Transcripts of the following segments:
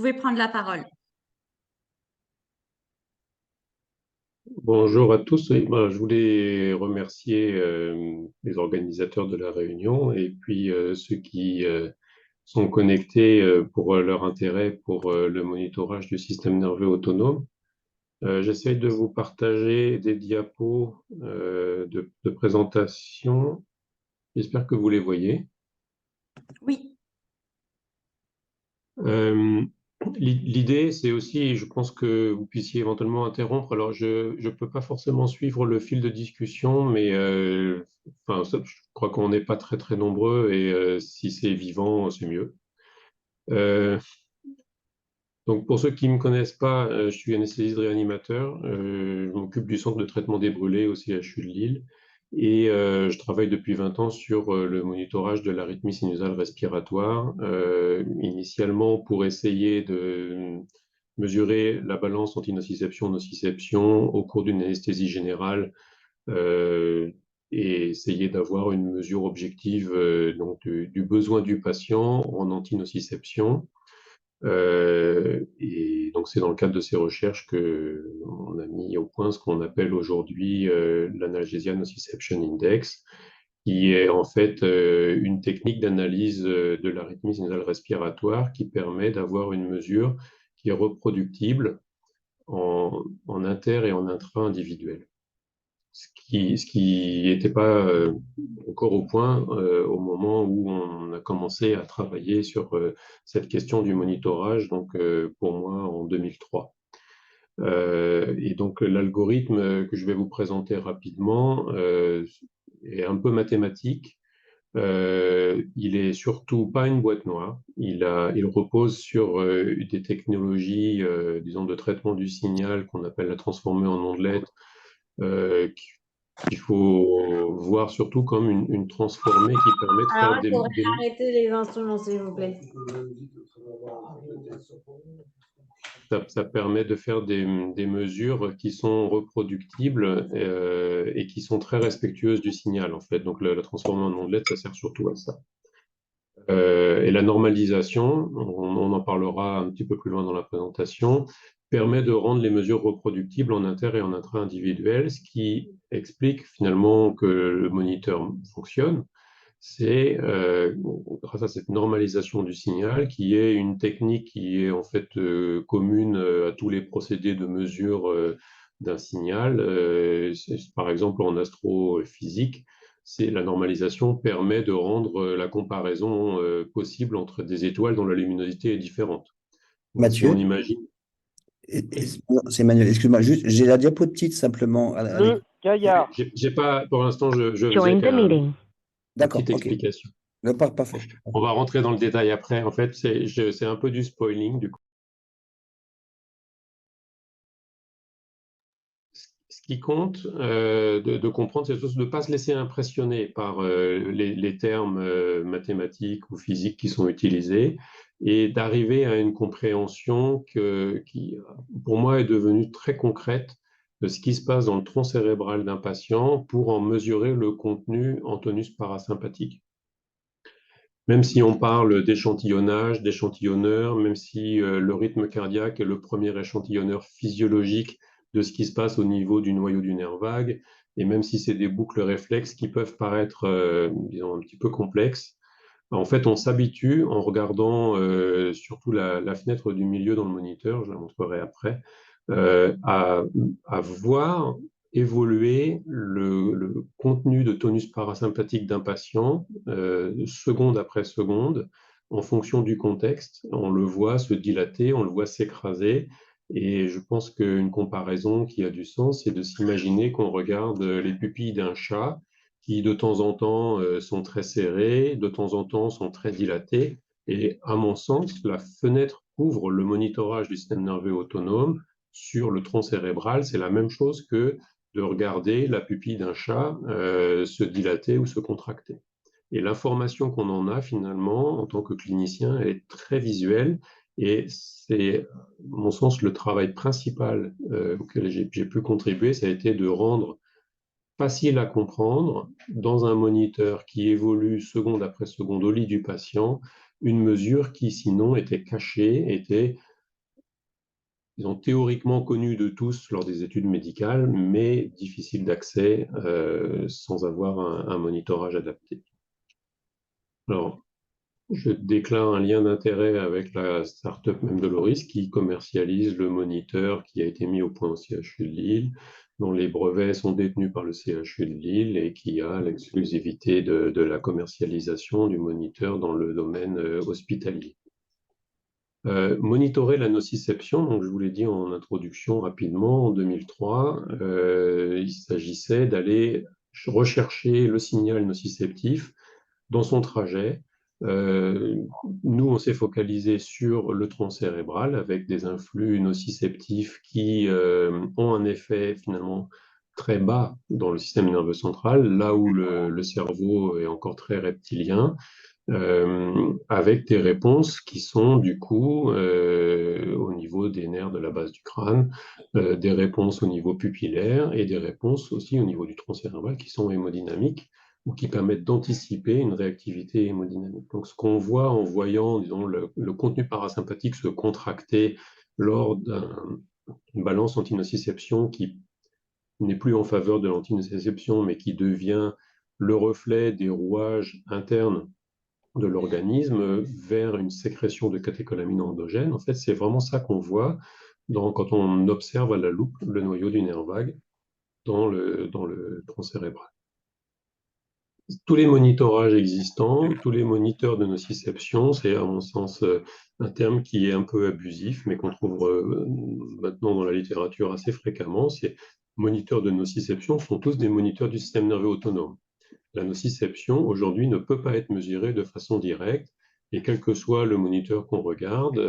pouvez prendre la parole. Bonjour à tous. Oui, je voulais remercier les organisateurs de la réunion et puis ceux qui sont connectés pour leur intérêt pour le monitorage du système nerveux autonome. J'essaie de vous partager des diapos de présentation. J'espère que vous les voyez. Oui, Euh, L'idée, c'est aussi, je pense que vous puissiez éventuellement interrompre. Alors, je ne peux pas forcément suivre le fil de discussion, mais enfin, je crois qu'on n'est pas très très nombreux et si c'est vivant, c'est mieux. Euh, donc, pour ceux qui ne me connaissent pas, je suis anesthésiste réanimateur. Je m'occupe du centre de traitement des brûlés au CHU de Lille et je travaille depuis 20 ans sur le monitorage de l'arythmie sinusale respiratoire, initialement pour essayer de mesurer la balance antinociception-nociception au cours d'une anesthésie générale euh, et essayer d'avoir une mesure objective donc du besoin du patient en antinociception. Et donc, c'est dans le cadre de ces recherches que on a mis au point ce qu'on appelle aujourd'hui l'Analgesia Nociception Index, qui est en fait une technique d'analyse de l'arythmie sinusale respiratoire qui permet d'avoir une mesure qui est reproductible en inter et en intra-individuel, ce qui n'était pas encore au point au moment où on a commencé à travailler sur cette question du monitorage, donc pour moi en 2003. Et donc l'algorithme que je vais vous présenter rapidement est un peu mathématique. Il est surtout pas une boîte noire. Il repose sur des technologies, disons, de traitement du signal qu'on appelle la transformée en ondelette, euh, qu'il faut voir surtout comme une transformée qui permet de alors faire il faudrait arrêter les instruments, s'il vous plaît. ça permet de faire des mesures qui sont reproductibles et qui sont très respectueuses du signal, en fait. Donc, la transformée en ondelette, ça sert surtout à ça. Et la normalisation, on en parlera un petit peu plus loin dans la présentation, permet de rendre les mesures reproductibles en inter et en intra-individuel, ce qui explique finalement que le moniteur fonctionne. C'est grâce à cette normalisation du signal, qui est une technique qui est en fait commune à tous les procédés de mesure d'un signal. Par exemple, en astrophysique, la normalisation permet de rendre la comparaison possible entre des étoiles dont la luminosité est différente. Donc, si on Mathieu, imagine, oui, c'est Manuel, excuse-moi, juste, j'ai la diapo de titre simplement avec. Le Gaillard. j'ai pas, pour l'instant, je faisais Join the meeting. une D'accord, petite ok. explication. Parfait. On va rentrer dans le détail après. En fait, c'est un peu du spoiling, du coup. Ce qui compte de comprendre, c'est surtout de ne pas se laisser impressionner par les termes mathématiques ou physiques qui sont utilisés et d'arriver à une compréhension qui, pour moi, est devenue très concrète de ce qui se passe dans le tronc cérébral d'un patient pour en mesurer le contenu en tonus parasympathique. Même si on parle d'échantillonnage, d'échantillonneur, même si le rythme cardiaque est le premier échantillonneur physiologique de ce qui se passe au niveau du noyau du nerf vague, et même si c'est des boucles réflexes qui peuvent paraître, disons, un petit peu complexes, en fait, on s'habitue en regardant surtout la fenêtre du milieu dans le moniteur, je la montrerai après, à voir évoluer le contenu de tonus parasympathique d'un patient seconde après seconde en fonction du contexte. On le voit se dilater, on le voit s'écraser. Et je pense qu'une comparaison qui a du sens, c'est de s'imaginer qu'on regarde les pupilles d'un chat qui de temps en temps sont très serrées, de temps en temps sont très dilatées. Et à mon sens, la fenêtre couvre le monitorage du système nerveux autonome sur le tronc cérébral. C'est la même chose que de regarder la pupille d'un chat se dilater ou se contracter. Et l'information qu'on en a finalement en tant que clinicien, elle est très visuelle et c'est, à mon sens, le travail principal auquel j'ai pu contribuer, ça a été de rendre facile à comprendre dans un moniteur qui évolue seconde après seconde au lit du patient, une mesure qui sinon était cachée, était disons, théoriquement connus de tous lors des études médicales, mais difficiles d'accès sans avoir un monitorage adapté. Alors, je déclare un lien d'intérêt avec la start-up même de Loris qui commercialise le moniteur qui a été mis au point au CHU de Lille, dont les brevets sont détenus par le CHU de Lille et qui a l'exclusivité de la commercialisation du moniteur dans le domaine hospitalier. Monitorer la nociception, donc je vous l'ai dit en introduction rapidement, en 2003, il s'agissait d'aller rechercher le signal nociceptif dans son trajet. Nous, on s'est focalisé sur le tronc cérébral avec des influx nociceptifs qui ont un effet finalement très bas dans le système nerveux central, là où le cerveau est encore très reptilien, avec des réponses qui sont du coup au niveau des nerfs de la base du crâne, des réponses au niveau pupillaire et des réponses aussi au niveau du tronc cérébral qui sont hémodynamiques ou qui permettent d'anticiper une réactivité hémodynamique. Donc ce qu'on voit en voyant, disons, le contenu parasympathique se contracter lors d'une balance antinociception qui n'est plus en faveur de l'antinociception, mais qui devient le reflet des rouages internes de l'organisme vers une sécrétion de catécholamines endogènes. En fait, c'est vraiment ça qu'on voit quand on observe à la loupe le noyau du nerf vague dans le tronc cérébral. Tous les monitorages existants, tous les moniteurs de nociception, c'est à mon sens un terme qui est un peu abusif, mais qu'on trouve maintenant dans la littérature assez fréquemment, c'est moniteurs de nociception sont tous des moniteurs du système nerveux autonome. La nociception, aujourd'hui, ne peut pas être mesurée de façon directe, et quel que soit le moniteur qu'on regarde,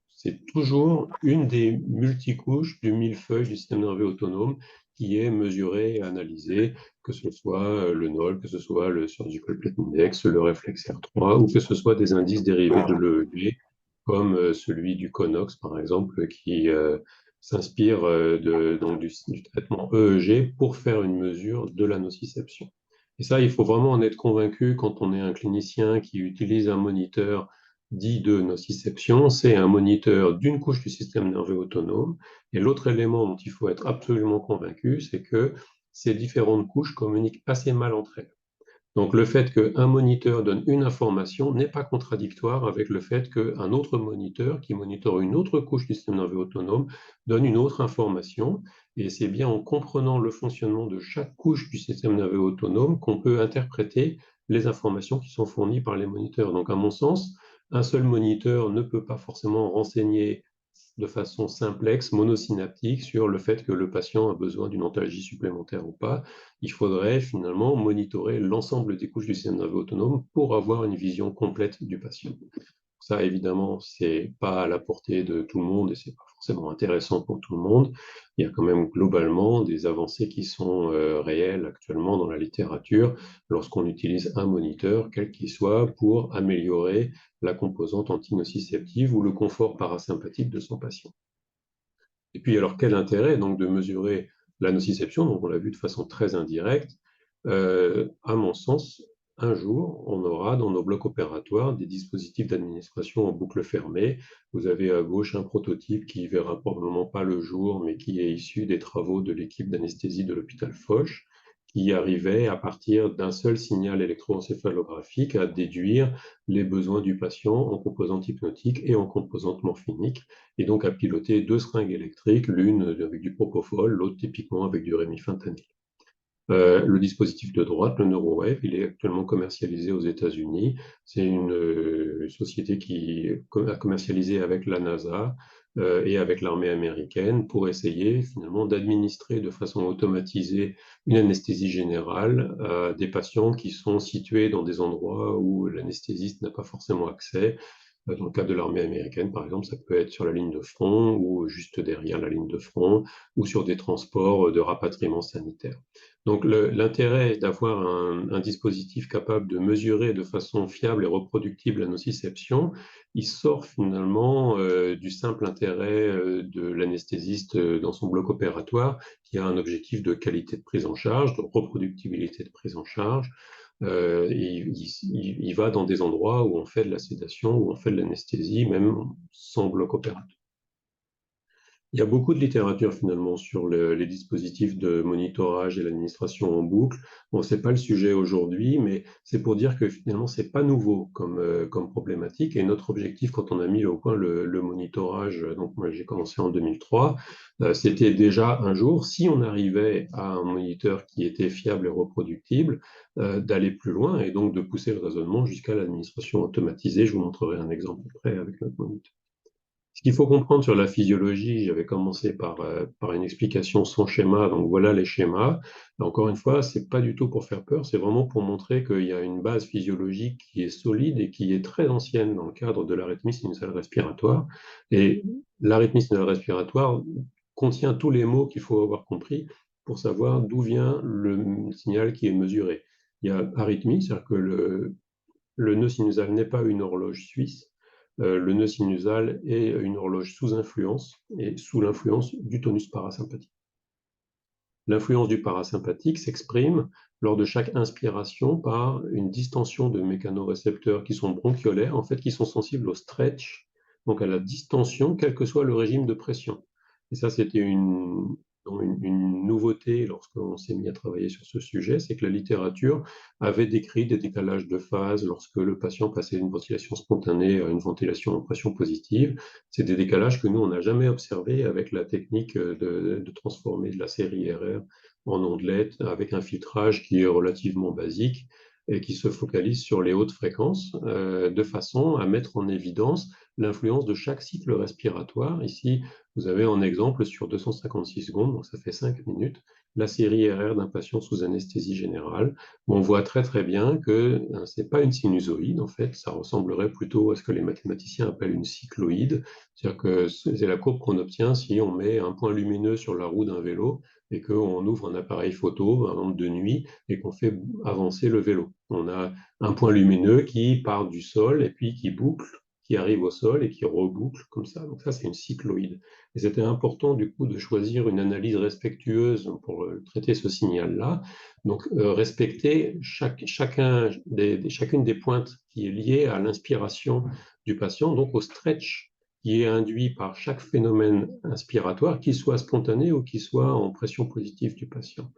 c'est toujours une des multicouches du millefeuille du système nerveux autonome qui est mesurée et analysée, que ce soit le NOL, que ce soit le Surgical Plate Index, le réflexe R3, ou que ce soit des indices dérivés de l'EEG, comme celui du CONOX, par exemple, qui s'inspire donc du traitement EEG pour faire une mesure de la nociception. Et ça, il faut vraiment en être convaincu quand on est un clinicien qui utilise un moniteur dit de nociception. C'est un moniteur d'une couche du système nerveux autonome. Et l'autre élément dont il faut être absolument convaincu, c'est que ces différentes couches communiquent assez mal entre elles. Donc le fait qu'un moniteur donne une information n'est pas contradictoire avec le fait qu'un autre moniteur qui monitore une autre couche du système nerveux autonome donne une autre information. Et c'est bien en comprenant le fonctionnement de chaque couche du système nerveux autonome qu'on peut interpréter les informations qui sont fournies par les moniteurs. Donc à mon sens, un seul moniteur ne peut pas forcément renseigner de façon simplexe, monosynaptique, sur le fait que le patient a besoin d'une antalgie supplémentaire ou pas. Il faudrait finalement monitorer l'ensemble des couches du système nerveux autonome pour avoir une vision complète du patient. Ça, évidemment, c'est pas à la portée de tout le monde et c'est pas forcément intéressant pour tout le monde. Il y a quand même globalement des avancées qui sont réelles actuellement dans la littérature lorsqu'on utilise un moniteur, quel qu'il soit, pour améliorer la composante antinociceptive ou le confort parasympathique de son patient. Et puis, alors, quel intérêt donc de mesurer la nociception? Donc, on l'a vu de façon très indirecte. À mon sens, un jour, on aura dans nos blocs opératoires des dispositifs d'administration en boucle fermée. Vous avez à gauche un prototype qui verra probablement pas le jour, mais qui est issu des travaux de l'équipe d'anesthésie de l'hôpital Foch, qui arrivait à partir d'un seul signal électroencéphalographique à déduire les besoins du patient en composante hypnotique et en composante morphinique, et donc à piloter deux seringues électriques, l'une avec du propofol, l'autre typiquement avec du rémifentanil. Le dispositif de droite, le NeuroWave, il est actuellement commercialisé aux États-Unis. C'est une société qui a commercialisé avec la NASA et avec l'armée américaine pour essayer finalement d'administrer de façon automatisée une anesthésie générale à des patients qui sont situés dans des endroits où l'anesthésiste n'a pas forcément accès. Dans le cas de l'armée américaine, par exemple, ça peut être sur la ligne de front ou juste derrière la ligne de front ou sur des transports de rapatriement sanitaire. Donc l'intérêt d'avoir un dispositif capable de mesurer de façon fiable et reproductible la nociception, il sort finalement du simple intérêt de l'anesthésiste dans son bloc opératoire qui a un objectif de qualité de prise en charge, de reproductibilité de prise en charge. Il va dans des endroits où on fait de la sédation, où on fait de l'anesthésie, même sans bloc opératoire. Il y a beaucoup de littérature finalement sur les dispositifs de monitorage et l'administration en boucle. Bon, c'est pas le sujet aujourd'hui, mais c'est pour dire que finalement c'est pas nouveau comme problématique. Et notre objectif quand on a mis au point le monitorage, donc moi j'ai commencé en 2003, c'était déjà un jour, si on arrivait à un moniteur qui était fiable et reproductible, d'aller plus loin et donc de pousser le raisonnement jusqu'à l'administration automatisée. Je vous montrerai un exemple après avec notre moniteur. Ce qu'il faut comprendre sur la physiologie, j'avais commencé par une explication sans schéma, donc voilà les schémas. Et encore une fois, c'est pas du tout pour faire peur, c'est vraiment pour montrer qu'il y a une base physiologique qui est solide et qui est très ancienne dans le cadre de l'arythmie sinusale respiratoire. Et l'arythmie sinusale respiratoire contient tous les mots qu'il faut avoir compris pour savoir d'où vient le signal qui est mesuré. Il y a arythmie, c'est-à-dire que le nœud sinusal n'est pas une horloge suisse. Le nœud sinusal est une horloge sous influence et sous l'influence du tonus parasympathique. L'influence du parasympathique s'exprime lors de chaque inspiration par une distension de mécanorécepteurs qui sont bronchiolaires, en fait, qui sont sensibles au stretch, donc à la distension, quel que soit le régime de pression. Et ça, c'était une nouveauté lorsqu'on s'est mis à travailler sur ce sujet, c'est que la littérature avait décrit des décalages de phase lorsque le patient passait d'une ventilation spontanée à une ventilation en pression positive. C'est des décalages que nous, on n'a jamais observés avec la technique de transformer de la série RR en ondelettes avec un filtrage qui est relativement basique et qui se focalise sur les hautes fréquences de façon à mettre en évidence l'influence de chaque cycle respiratoire. Ici, vous avez en exemple sur 256 secondes, donc ça fait 5 minutes, la série RR d'un patient sous anesthésie générale. On voit très très bien que ce n'est pas une sinusoïde, en fait, ça ressemblerait plutôt à ce que les mathématiciens appellent une cycloïde, c'est-à-dire que c'est la courbe qu'on obtient si on met un point lumineux sur la roue d'un vélo et qu'on ouvre un appareil photo, par exemple de nuit, et qu'on fait avancer le vélo. On a un point lumineux qui part du sol et puis qui boucle, qui arrive au sol et qui reboucle comme ça. Donc ça, c'est une cycloïde. Et c'était important du coup de choisir une analyse respectueuse pour traiter ce signal-là. Donc respecter chacune des pointes qui est liée à l'inspiration du patient, donc au stretch qui est induit par chaque phénomène inspiratoire, qu'il soit spontané ou qu'il soit en pression positive du patient.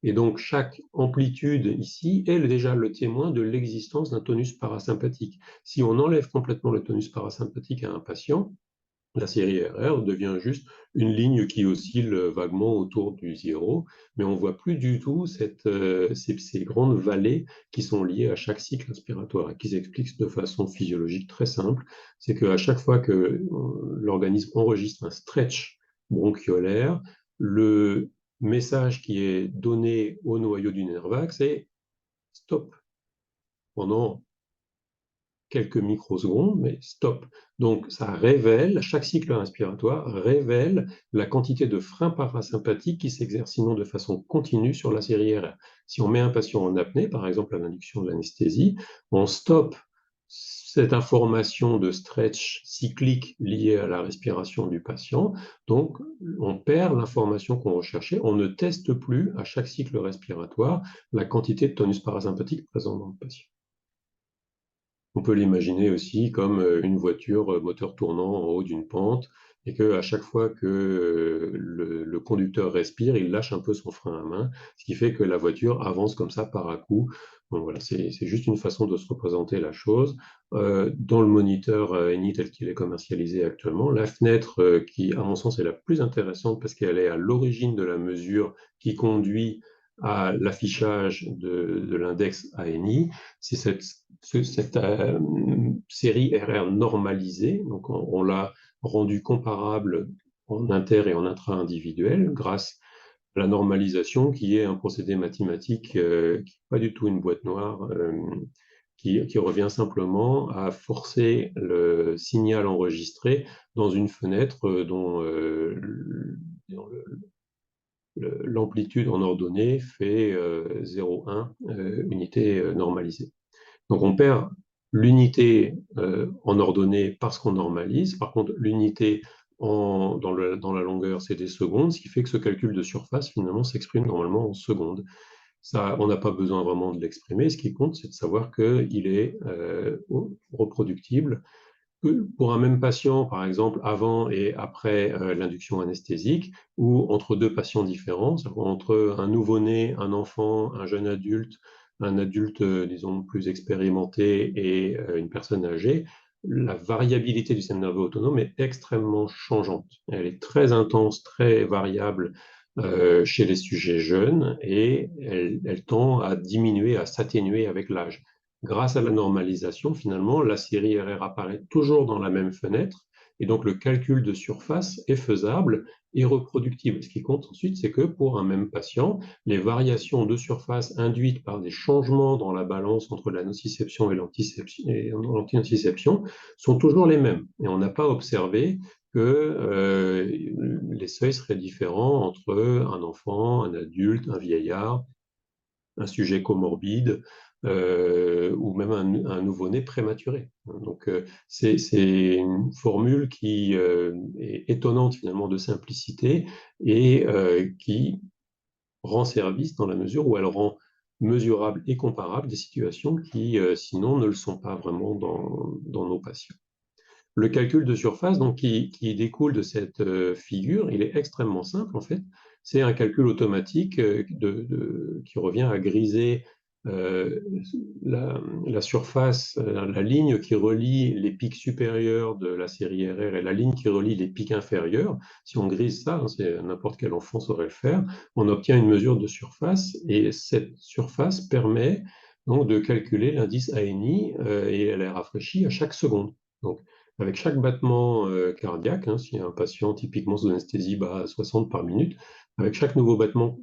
Et donc, chaque amplitude ici est déjà le témoin de l'existence d'un tonus parasympathique. Si on enlève complètement le tonus parasympathique à un patient, la série RR devient juste une ligne qui oscille vaguement autour du zéro, mais on ne voit plus du tout ces grandes vallées qui sont liées à chaque cycle inspiratoire et qui s'expliquent de façon physiologique très simple. C'est qu'à chaque fois que l'organisme enregistre un stretch bronchiolaire, le message qui est donné au noyau du nerf vague, c'est stop pendant quelques microsecondes, mais stop. Donc, ça révèle, chaque cycle respiratoire révèle la quantité de frein parasympathique qui s'exerce sinon de façon continue sur la série RR. Si on met un patient en apnée, par exemple à l'induction de l'anesthésie, on stoppe cette information de stretch cyclique liée à la respiration du patient. Donc, on perd l'information qu'on recherchait. On ne teste plus à chaque cycle respiratoire la quantité de tonus parasympathique présent dans le patient. On peut l'imaginer aussi comme une voiture moteur tournant en haut d'une pente et qu'à chaque fois que le conducteur respire, il lâche un peu son frein à main, ce qui fait que la voiture avance comme ça par à coup. Donc voilà, c'est juste une façon de se représenter la chose. Dans le moniteur ENI tel qu'il est commercialisé actuellement, la fenêtre qui, à mon sens, est la plus intéressante parce qu'elle est à l'origine de la mesure qui conduit à l'affichage de l'index ANI, c'est cette série RR normalisée. Donc on l'a rendue comparable en inter et en intra-individuel grâce à la normalisation qui est un procédé mathématique qui n'est pas du tout une boîte noire, qui revient simplement à forcer le signal enregistré dans une fenêtre dont l'amplitude en ordonnée fait 0,1 unité normalisée. Donc on perd l'unité en ordonnée parce qu'on normalise. Par contre, l'unité dans la longueur, c'est des secondes, ce qui fait que ce calcul de surface, finalement, s'exprime normalement en secondes. Ça, on n'a pas besoin vraiment de l'exprimer. Ce qui compte, c'est de savoir qu'il est reproductible pour un même patient, par exemple, avant et après l'induction anesthésique, ou entre deux patients différents, entre un nouveau-né, un enfant, un jeune adulte, un adulte, disons, plus expérimenté et une personne âgée, la variabilité du système nerveux autonome est extrêmement changeante. Elle est très intense, très variable chez les sujets jeunes et elle tend à diminuer, à s'atténuer avec l'âge. Grâce à la normalisation, finalement, la série RR apparaît toujours dans la même fenêtre et donc le calcul de surface est faisable et reproductible. Ce qui compte ensuite, c'est que pour un même patient, les variations de surface induites par des changements dans la balance entre la nociception et l'antinociception sont toujours les mêmes. Et on n'a pas observé que les seuils seraient différents entre un enfant, un adulte, un vieillard, un sujet comorbide ou même un nouveau-né prématuré. Donc c'est une formule qui est étonnante finalement de simplicité et qui rend service dans la mesure où elle rend mesurable et comparable des situations qui sinon ne le sont pas vraiment dans nos patients. Le calcul de surface donc, qui découle de cette figure, il est extrêmement simple en fait. C'est un calcul automatique qui revient à griser la surface, la ligne qui relie les pics supérieurs de la série RR et la ligne qui relie les pics inférieurs. Si on grise ça, n'importe quel enfant saurait le faire, on obtient une mesure de surface et cette surface permet donc de calculer l'indice ANI et elle est rafraîchie à chaque seconde. Donc, avec chaque battement cardiaque, si un patient typiquement sous anesthésie bat à 60 par minute, avec chaque nouveau battement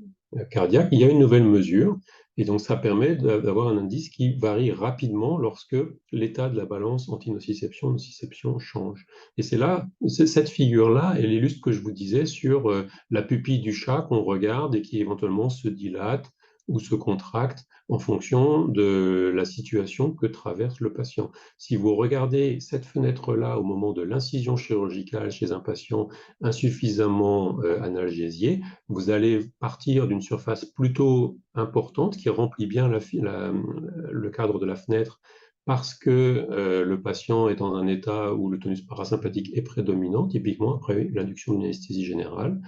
cardiaque, il y a une nouvelle mesure. Et donc, ça permet d'avoir un indice qui varie rapidement lorsque l'état de la balance antinociception-nociception change. Et c'est là, cette figure-là, elle illustre ce que je vous disais sur la pupille du chat qu'on regarde et qui éventuellement se dilate ou se contracte en fonction de la situation que traverse le patient. Si vous regardez cette fenêtre-là au moment de l'incision chirurgicale chez un patient insuffisamment analgésié, vous allez partir d'une surface plutôt importante qui remplit bien le cadre de la fenêtre parce que le patient est dans un état où le tonus parasympathique est prédominant, typiquement après l'induction d'une anesthésie générale.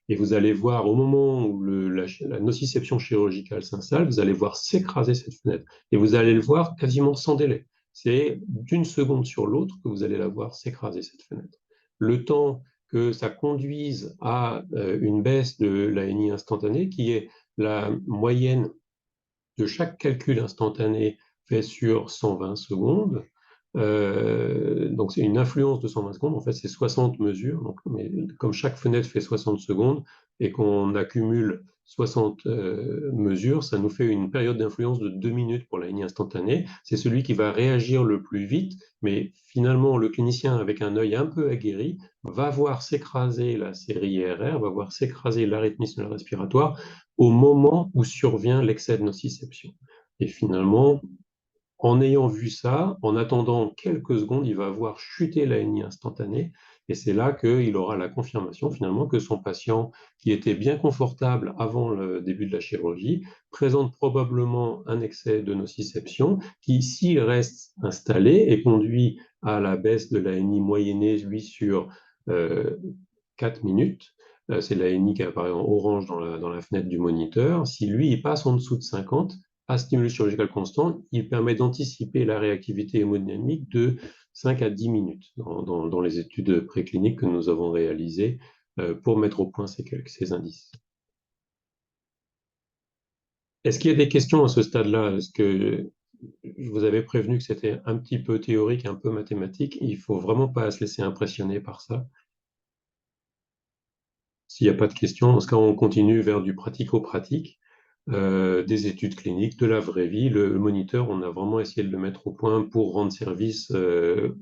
Et vous allez voir, au moment où la nociception chirurgicale s'installe, vous allez voir s'écraser cette fenêtre. Et vous allez le voir quasiment sans délai. C'est d'une seconde sur l'autre que vous allez la voir s'écraser, cette fenêtre. Le temps que ça conduise à une baisse de l'ANI instantanée, qui est la moyenne de chaque calcul instantané fait sur 120 secondes, donc c'est une influence de 120 secondes, en fait c'est 60 mesures, donc, mais comme chaque fenêtre fait 60 secondes et qu'on accumule 60 mesures, ça nous fait une période d'influence de 2 minutes pour la ligne instantanée. C'est celui qui va réagir le plus vite, mais finalement le clinicien avec un œil un peu aguerri va voir s'écraser la série RR, va voir s'écraser l'arythmisme respiratoire au moment où survient l'excès de nociception. Et finalement, en ayant vu ça, en attendant quelques secondes, il va voir chuter l'ANI instantanée. Et c'est là qu'il aura la confirmation finalement que son patient, qui était bien confortable avant le début de la chirurgie, présente probablement un excès de nociception qui, s'il reste installé et conduit à la baisse de l'ANI moyennée, lui, sur 4 minutes, c'est l'ANI qui apparaît en orange dans la fenêtre du moniteur. Si lui, il passe en dessous de 50, à stimulus chirurgical constant, il permet d'anticiper la réactivité hémodynamique de 5 à 10 minutes dans les études précliniques que nous avons réalisées pour mettre au point ces indices. Est-ce qu'il y a des questions à ce stade-là? Est-ce que je vous avais prévenu que c'était un petit peu théorique, un peu mathématique? Il ne faut vraiment pas se laisser impressionner par ça. S'il n'y a pas de questions, dans ce cas, on continue vers du pratico-pratique. Des études cliniques, de la vraie vie. Le moniteur, on a vraiment essayé de le mettre au point pour rendre service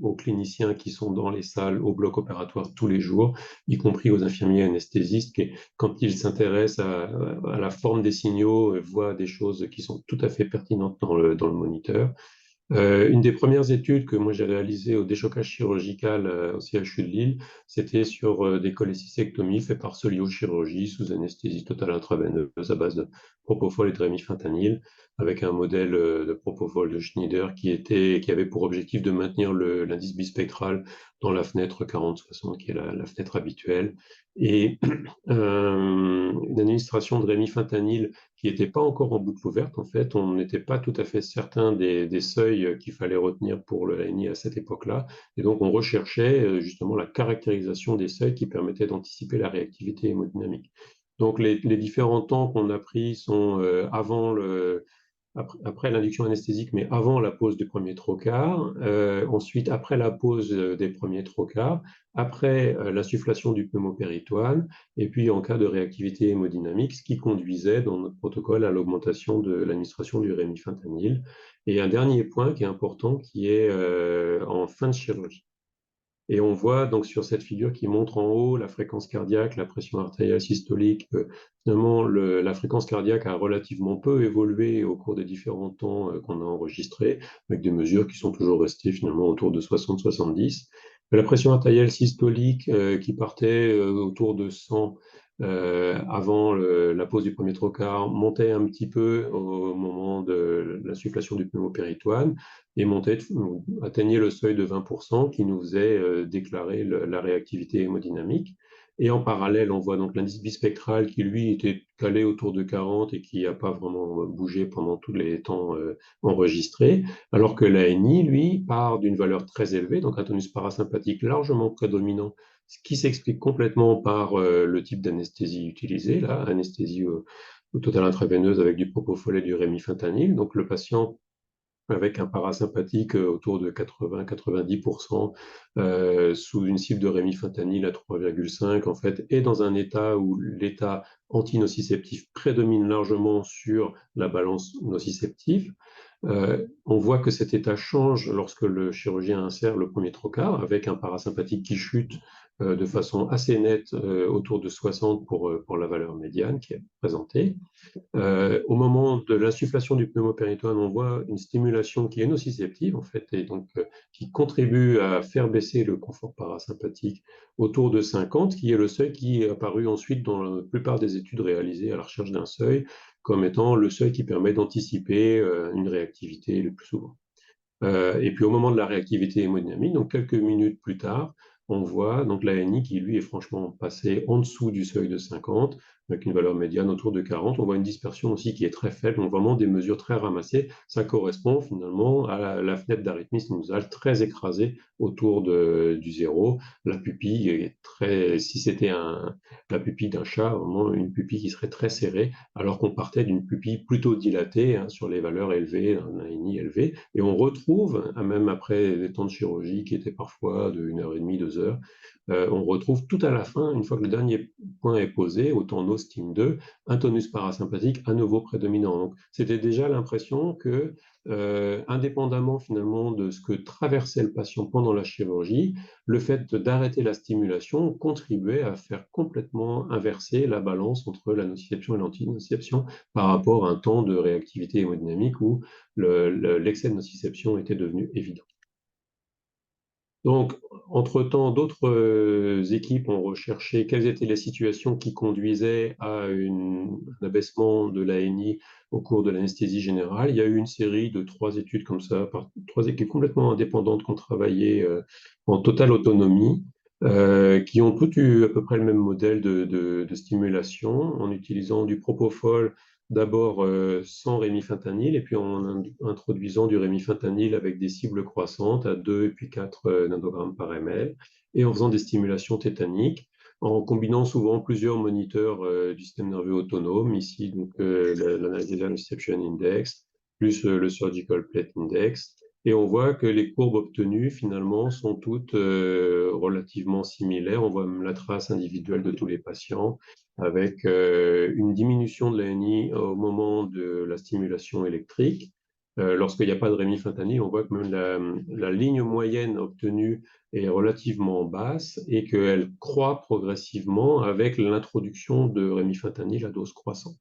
aux cliniciens qui sont dans les salles, au bloc opératoire tous les jours, y compris aux infirmiers anesthésistes qui, quand ils s'intéressent à la forme des signaux, voient des choses qui sont tout à fait pertinentes dans le moniteur. Une des premières études que moi j'ai réalisées au déchocage chirurgical au CHU de Lille, c'était sur des cholécystectomies faites par soliochirurgie sous anesthésie totale intraveineuse à base de propofol et de rémifentanil. avec un modèle de propofol de Schneider qui avait pour objectif de maintenir l'indice bispectral dans la fenêtre 40-60, qui est la fenêtre habituelle, et une administration de rémifentanil qui n'était pas encore en boucle ouverte. En fait, on n'était pas tout à fait certain des seuils qu'il fallait retenir pour le ANI à cette époque-là, et donc on recherchait justement la caractérisation des seuils qui permettaient d'anticiper la réactivité hémodynamique. Donc les différents temps qu'on a pris sont après l'induction anesthésique, mais avant la pause du premier trocar, ensuite après la pause des premiers trocars, après l'insufflation du pneumopéritoine, et puis en cas de réactivité hémodynamique, ce qui conduisait dans notre protocole à l'augmentation de l'administration du rémifentanil. Et un dernier point qui est important, qui est en fin de chirurgie. Et on voit donc sur cette figure qui montre en haut la fréquence cardiaque, la pression artérielle systolique, finalement la fréquence cardiaque a relativement peu évolué au cours des différents temps qu'on a enregistrés, avec des mesures qui sont toujours restées finalement autour de 60-70. La pression artérielle systolique qui partait autour de 100 avant la pause du premier trocar montait un petit peu au moment de l'insufflation du pneumopéritoine et atteignait le seuil de 20% qui nous faisait déclarer la réactivité hémodynamique. Et en parallèle, on voit donc l'indice bispectral qui, lui, était calé autour de 40 et qui n'a pas vraiment bougé pendant tous les temps enregistrés, alors que l'ANI, lui, part d'une valeur très élevée, donc un tonus parasympathique largement prédominant, ce qui s'explique complètement par le type d'anesthésie utilisée, là, anesthésie totale intraveineuse avec du propofol et du rémifentanil. Donc le patient avec un parasympathique autour de 80-90%, sous une cible de rémifentanil à 3,5, en fait, et dans un état où l'état antinociceptif prédomine largement sur la balance nociceptive. On voit que cet état change lorsque le chirurgien insère le premier trocar, avec un parasympathique qui chute de façon assez nette autour de 60 pour la valeur médiane qui est présentée. Au moment de l'insufflation du pneumopéritoine, on voit une stimulation qui est nociceptive, en fait, et donc qui contribue à faire baisser le confort parasympathique autour de 50, qui est le seuil qui est apparu ensuite dans la plupart des études réalisées à la recherche d'un seuil, comme étant le seuil qui permet d'anticiper une réactivité le plus souvent. Et puis au moment de la réactivité hémodynamique, donc quelques minutes plus tard, on voit donc l'ANI qui lui est franchement passé en dessous du seuil de 50, avec une valeur médiane autour de 40. On voit une dispersion aussi qui est très faible, donc vraiment des mesures très ramassées. Ça correspond finalement à la fenêtre d'arythmie sinusale très écrasée autour du zéro. La pupille est si c'était la pupille d'un chat, vraiment une pupille qui serait très serrée, alors qu'on partait d'une pupille plutôt dilatée sur les valeurs élevées, un ANI élevé. Et on retrouve, même après des temps de chirurgie qui étaient parfois de 1h30, 2 heures, on retrouve tout à la fin, une fois que le dernier point est posé, au temps NOSTIM 2, un tonus parasympathique à nouveau prédominant. Donc, c'était déjà l'impression que, indépendamment finalement de ce que traversait le patient pendant la chirurgie, le fait d'arrêter la stimulation contribuait à faire complètement inverser la balance entre la nociception et l'antinociception par rapport à un temps de réactivité hémodynamique où l'excès de nociception était devenu évident. Donc, entre-temps, d'autres équipes ont recherché quelles étaient les situations qui conduisaient à un abaissement de l'ANI au cours de l'anesthésie générale. Il y a eu une série de 3 études comme ça, par 3 équipes complètement indépendantes qui ont travaillé en totale autonomie, qui ont toutes eu à peu près le même modèle de stimulation en utilisant du propofol d'abord sans rémifentanil et puis en introduisant du rémifentanil avec des cibles croissantes à 2 et puis 4 nanogrammes par ml et en faisant des stimulations tétaniques, en combinant souvent plusieurs moniteurs du système nerveux autonome, ici donc l'Analgesia Nociception Index, plus le Surgical Plate Index, et on voit que les courbes obtenues finalement sont toutes relativement similaires. On voit même la trace individuelle de tous les patients, avec une diminution de l'ANI au moment de la stimulation électrique. Lorsqu'il n'y a pas de rémifentanil, on voit que même la ligne moyenne obtenue est relativement basse et qu'elle croît progressivement avec l'introduction de rémifentanil à dose croissante.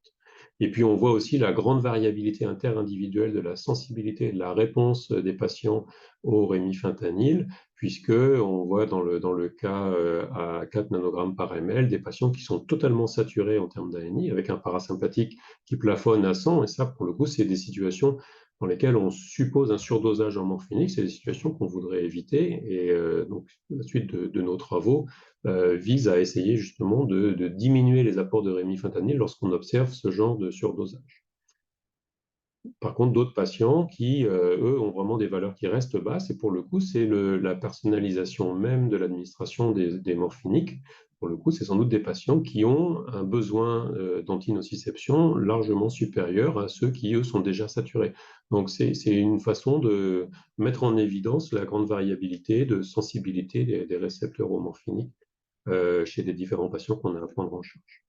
Et puis on voit aussi la grande variabilité interindividuelle de la sensibilité et de la réponse des patients au rémifentanil, puisque on voit dans le cas à 4 nanogrammes par ml des patients qui sont totalement saturés en termes d'ANI, avec un parasympathique qui plafonne à 100, et ça, pour le coup, c'est des situations dans lesquelles on suppose un surdosage en morphinique, c'est des situations qu'on voudrait éviter, et donc la suite de nos travaux vise à essayer justement de diminuer les apports de rémifentanil lorsqu'on observe ce genre de surdosage. Par contre, d'autres patients qui, eux, ont vraiment des valeurs qui restent basses, et pour le coup, c'est la personnalisation même de l'administration des morphiniques. Pour le coup, c'est sans doute des patients qui ont un besoin d'antinociception largement supérieur à ceux qui, eux, sont déjà saturés. Donc, c'est une façon de mettre en évidence la grande variabilité de sensibilité des récepteurs aux morphiniques chez les différents patients qu'on a à prendre en charge.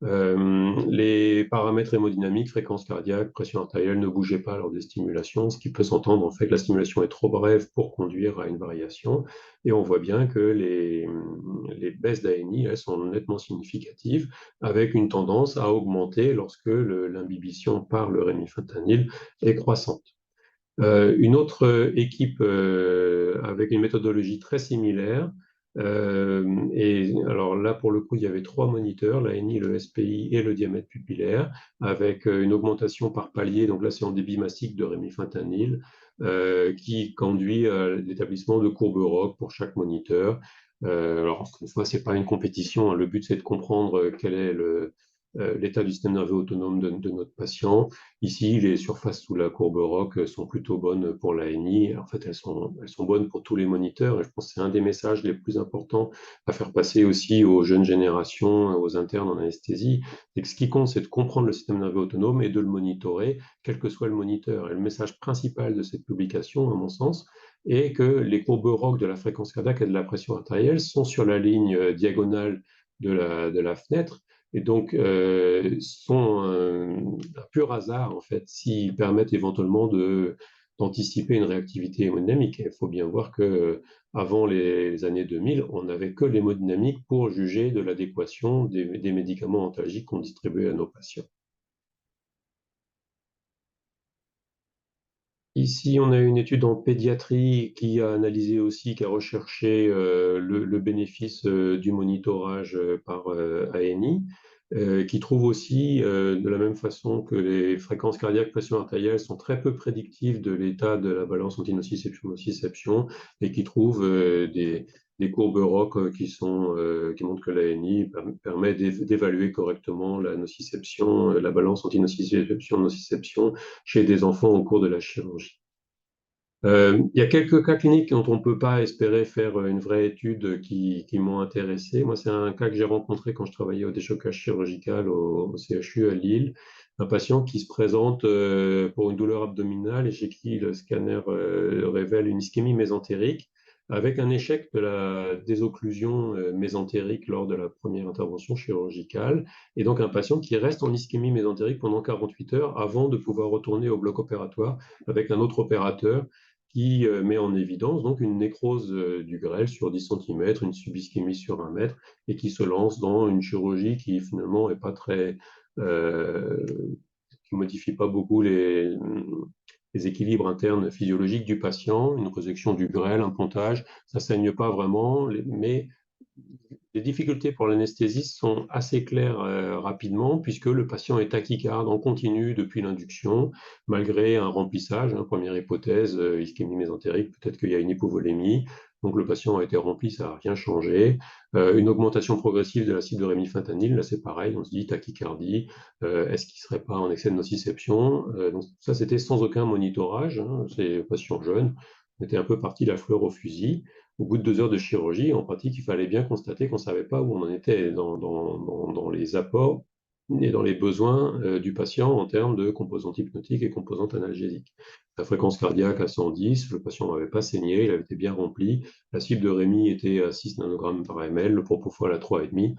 Les paramètres hémodynamiques, fréquence cardiaque, pression artérielle ne bougeaient pas lors des stimulations, ce qui peut s'entendre en fait que la stimulation est trop brève pour conduire à une variation. Et on voit bien que les baisses d'ANI, elles sont nettement significatives, avec une tendance à augmenter lorsque l'imbibition par le rémifentanil est croissante. Une autre équipe avec une méthodologie très similaire. Et alors là, pour le coup, il y avait 3 moniteurs, l'ANI, le SPI et le diamètre pupillaire, avec une augmentation par palier. Donc là, c'est en débit mastic de rémifentanil, qui conduit à l'établissement de courbes ROC pour chaque moniteur. Alors, une fois, ce n'est pas une compétition, hein. Le but, c'est de comprendre quel est l'état du système nerveux autonome de notre patient. Ici, les surfaces sous la courbe ROC sont plutôt bonnes pour l'ANI. En fait, elles sont bonnes pour tous les moniteurs. Et je pense que c'est un des messages les plus importants à faire passer aussi aux jeunes générations, aux internes en anesthésie. C'est que ce qui compte, c'est de comprendre le système nerveux autonome et de le monitorer, quel que soit le moniteur. Et le message principal de cette publication, à mon sens, est que les courbes ROC de la fréquence cardiaque et de la pression artérielle sont sur la ligne diagonale de la fenêtre, et donc sont un pur hasard en fait s'ils permettent éventuellement d'anticiper une réactivité hémodynamique. Il faut bien voir que avant les années 2000, on n'avait que l'hémodynamique pour juger de l'adéquation des médicaments antalgiques qu'on distribuait à nos patients. Ici, on a une étude en pédiatrie qui a analysé aussi, qui a recherché le bénéfice du monitorage par ANI, qui trouve aussi, de la même façon que les fréquences cardiaques, pression artérielle, sont très peu prédictives de l'état de la balance antinociception-nociception, et qui trouve des courbes ROC qui montrent que l'ANI permet d'évaluer correctement la nociception, la balance antinociception-nociception chez des enfants au cours de la chirurgie. Il y a quelques cas cliniques dont on ne peut pas espérer faire une vraie étude qui m'ont intéressé. Moi, c'est un cas que j'ai rencontré quand je travaillais au déchocage chirurgical au CHU à Lille. Un patient qui se présente pour une douleur abdominale et chez qui le scanner révèle une ischémie mésentérique avec un échec de la désocclusion mésentérique lors de la première intervention chirurgicale. Et donc un patient qui reste en ischémie mésentérique pendant 48 heures avant de pouvoir retourner au bloc opératoire avec un autre opérateur qui met en évidence donc une nécrose du grêle sur 10 cm, une subischémie sur 1 mètre, et qui se lance dans une chirurgie qui finalement n'est pas très, qui modifie pas beaucoup les équilibres internes physiologiques du patient, une résection du grêle, un pontage, ça saigne pas vraiment, mais les difficultés pour l'anesthésiste sont assez claires rapidement, puisque le patient est tachycarde en continu depuis l'induction, malgré un remplissage. Première hypothèse, ischémie mésentérique, peut-être qu'il y a une hypovolémie. Donc le patient a été rempli, ça n'a rien changé. Une augmentation progressive de l'acide de rémifentanil, là c'est pareil, on se dit tachycardie, est-ce qu'il ne serait pas en excès de nociception? Donc ça c'était sans aucun monitorage, c'est patient jeune, on était un peu parti la fleur au fusil. Au bout de 2 heures de chirurgie, en pratique, il fallait bien constater qu'on ne savait pas où on en était dans les apports et dans les besoins du patient en termes de composantes hypnotiques et composantes analgésiques. La fréquence cardiaque à 110, le patient n'avait pas saigné, il avait été bien rempli. La cible de Rémi était à 6 nanogrammes par ml, le propofol à 3,5.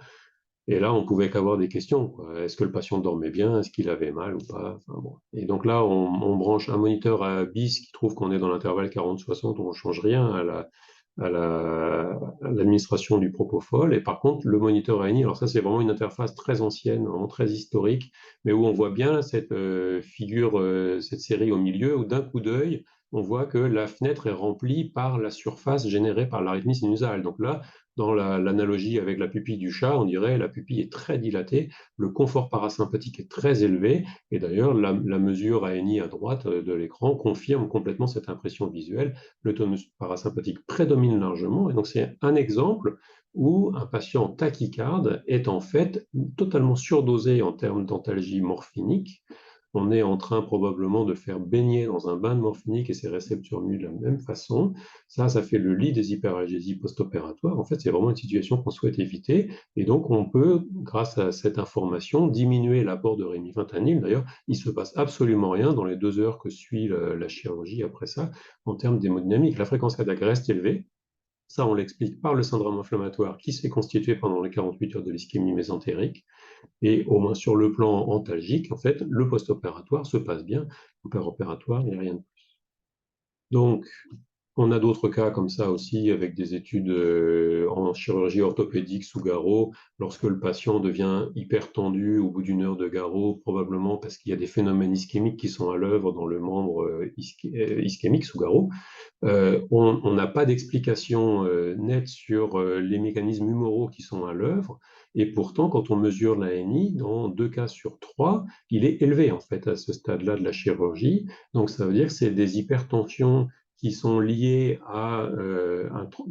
Et là, on pouvait qu'avoir des questions. Est-ce que le patient dormait bien? Est-ce qu'il avait mal ou pas? Enfin, bon. Et donc là, on branche un moniteur à BIS qui trouve qu'on est dans l'intervalle 40-60, on ne change rien à l'administration du propofol. Et par contre, le moniteur ANI, alors ça, c'est vraiment une interface très ancienne, vraiment très historique, mais où on voit bien cette figure, cette série au milieu, où d'un coup d'œil, on voit que la fenêtre est remplie par la surface générée par l'arythmie sinusale. Donc là, dans l'analogie avec la pupille du chat, on dirait la pupille est très dilatée, le confort parasympathique est très élevé, et d'ailleurs la mesure ANI à droite de l'écran confirme complètement cette impression visuelle. Le tonus parasympathique prédomine largement, et donc c'est un exemple où un patient tachycarde est en fait totalement surdosé en termes d'antalgie morphinique. On est en train probablement de faire baigner dans un bain de morphinique et ses récepteurs muent de la même façon. Ça fait le lit des hyperalgésies post-opératoires. En fait, c'est vraiment une situation qu'on souhaite éviter. Et donc, on peut, grâce à cette information, diminuer l'apport de rémifentanil. D'ailleurs, il ne se passe absolument rien dans les 2 heures que suit la chirurgie après ça, en termes d'hémodynamique. La fréquence cardiaque reste élevée. Ça, on l'explique par le syndrome inflammatoire qui s'est constitué pendant les 48 heures de l'ischémie mésentérique. Et au moins sur le plan antalgique, en fait, le post-opératoire se passe bien. Opératoire, il n'y a rien de plus. Donc, on a d'autres cas comme ça aussi, avec des études en chirurgie orthopédique sous garrot, lorsque le patient devient hyper tendu au bout d'une heure de garrot, probablement parce qu'il y a des phénomènes ischémiques qui sont à l'œuvre dans le membre ischémique sous garrot. On n'a pas d'explication nette sur les mécanismes humoraux qui sont à l'œuvre, et pourtant, quand on mesure l'ANI, dans 2 cas sur 3, il est élevé en fait à ce stade-là de la chirurgie. Donc ça veut dire que c'est des hypertensions qui sont liées à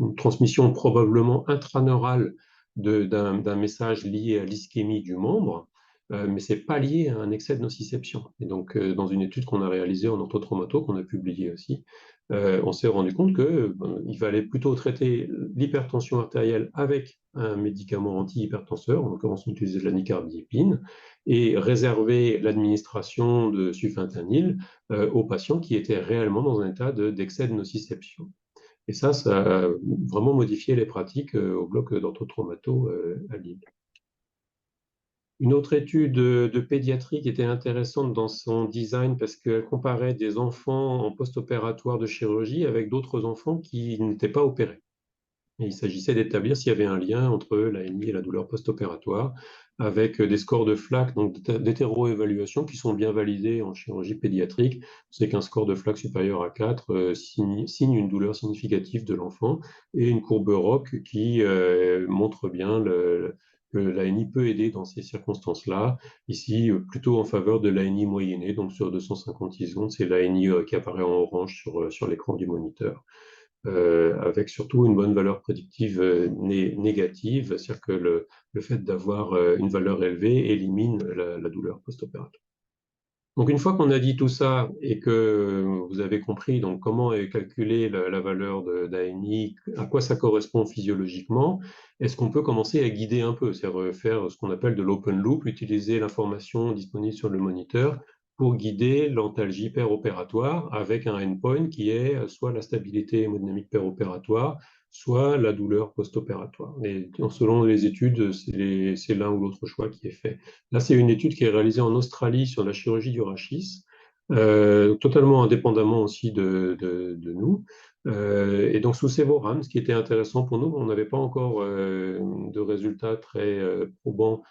une transmission probablement intraneurale d'un message lié à l'ischémie du membre, mais ce n'est pas lié à un excès de nociception. Et donc, dans une étude qu'on a réalisée en orthotraumato, qu'on a publiée aussi, on s'est rendu compte qu'il fallait plutôt traiter l'hypertension artérielle avec un médicament antihypertenseur, en l'occurrence on utilisait de la nicardipine, et réserver l'administration de sufentanil aux patients qui étaient réellement dans un état d'excès de nociception. Et ça a vraiment modifié les pratiques au bloc d'orthotraumato à Lille. Une autre étude de pédiatrie qui était intéressante dans son design parce qu'elle comparait des enfants en post-opératoire de chirurgie avec d'autres enfants qui n'étaient pas opérés. Et il s'agissait d'établir s'il y avait un lien entre l'ANI et la douleur post-opératoire avec des scores de FLAC, donc d'hétéroévaluation qui sont bien validés en chirurgie pédiatrique. C'est qu'un score de FLAC supérieur à 4 signe une douleur significative de l'enfant et une courbe ROC qui montre bien que l'ANI peut aider dans ces circonstances-là. Ici, plutôt en faveur de l'ANI moyennée, donc sur 250 secondes, c'est l'ANI qui apparaît en orange sur l'écran du moniteur. Avec surtout une bonne valeur prédictive négative, c'est-à-dire que le fait d'avoir une valeur élevée élimine la douleur post-opératoire. Donc une fois qu'on a dit tout ça et que vous avez compris donc comment est calculée la valeur d'ANI, à quoi ça correspond physiologiquement, est-ce qu'on peut commencer à guider un peu, c'est-à-dire faire ce qu'on appelle de l'open loop, utiliser l'information disponible sur le moniteur pour guider l'antalgie péropératoire avec un endpoint qui est soit la stabilité hémodynamique péropératoire, soit la douleur post-opératoire. Et selon les études, c'est l'un ou l'autre choix qui est fait. Là, c'est une étude qui est réalisée en Australie sur la chirurgie du rachis, totalement indépendamment aussi de nous. Et donc, sous sévoram, ce qui était intéressant pour nous, on n'avait pas encore de résultats très probants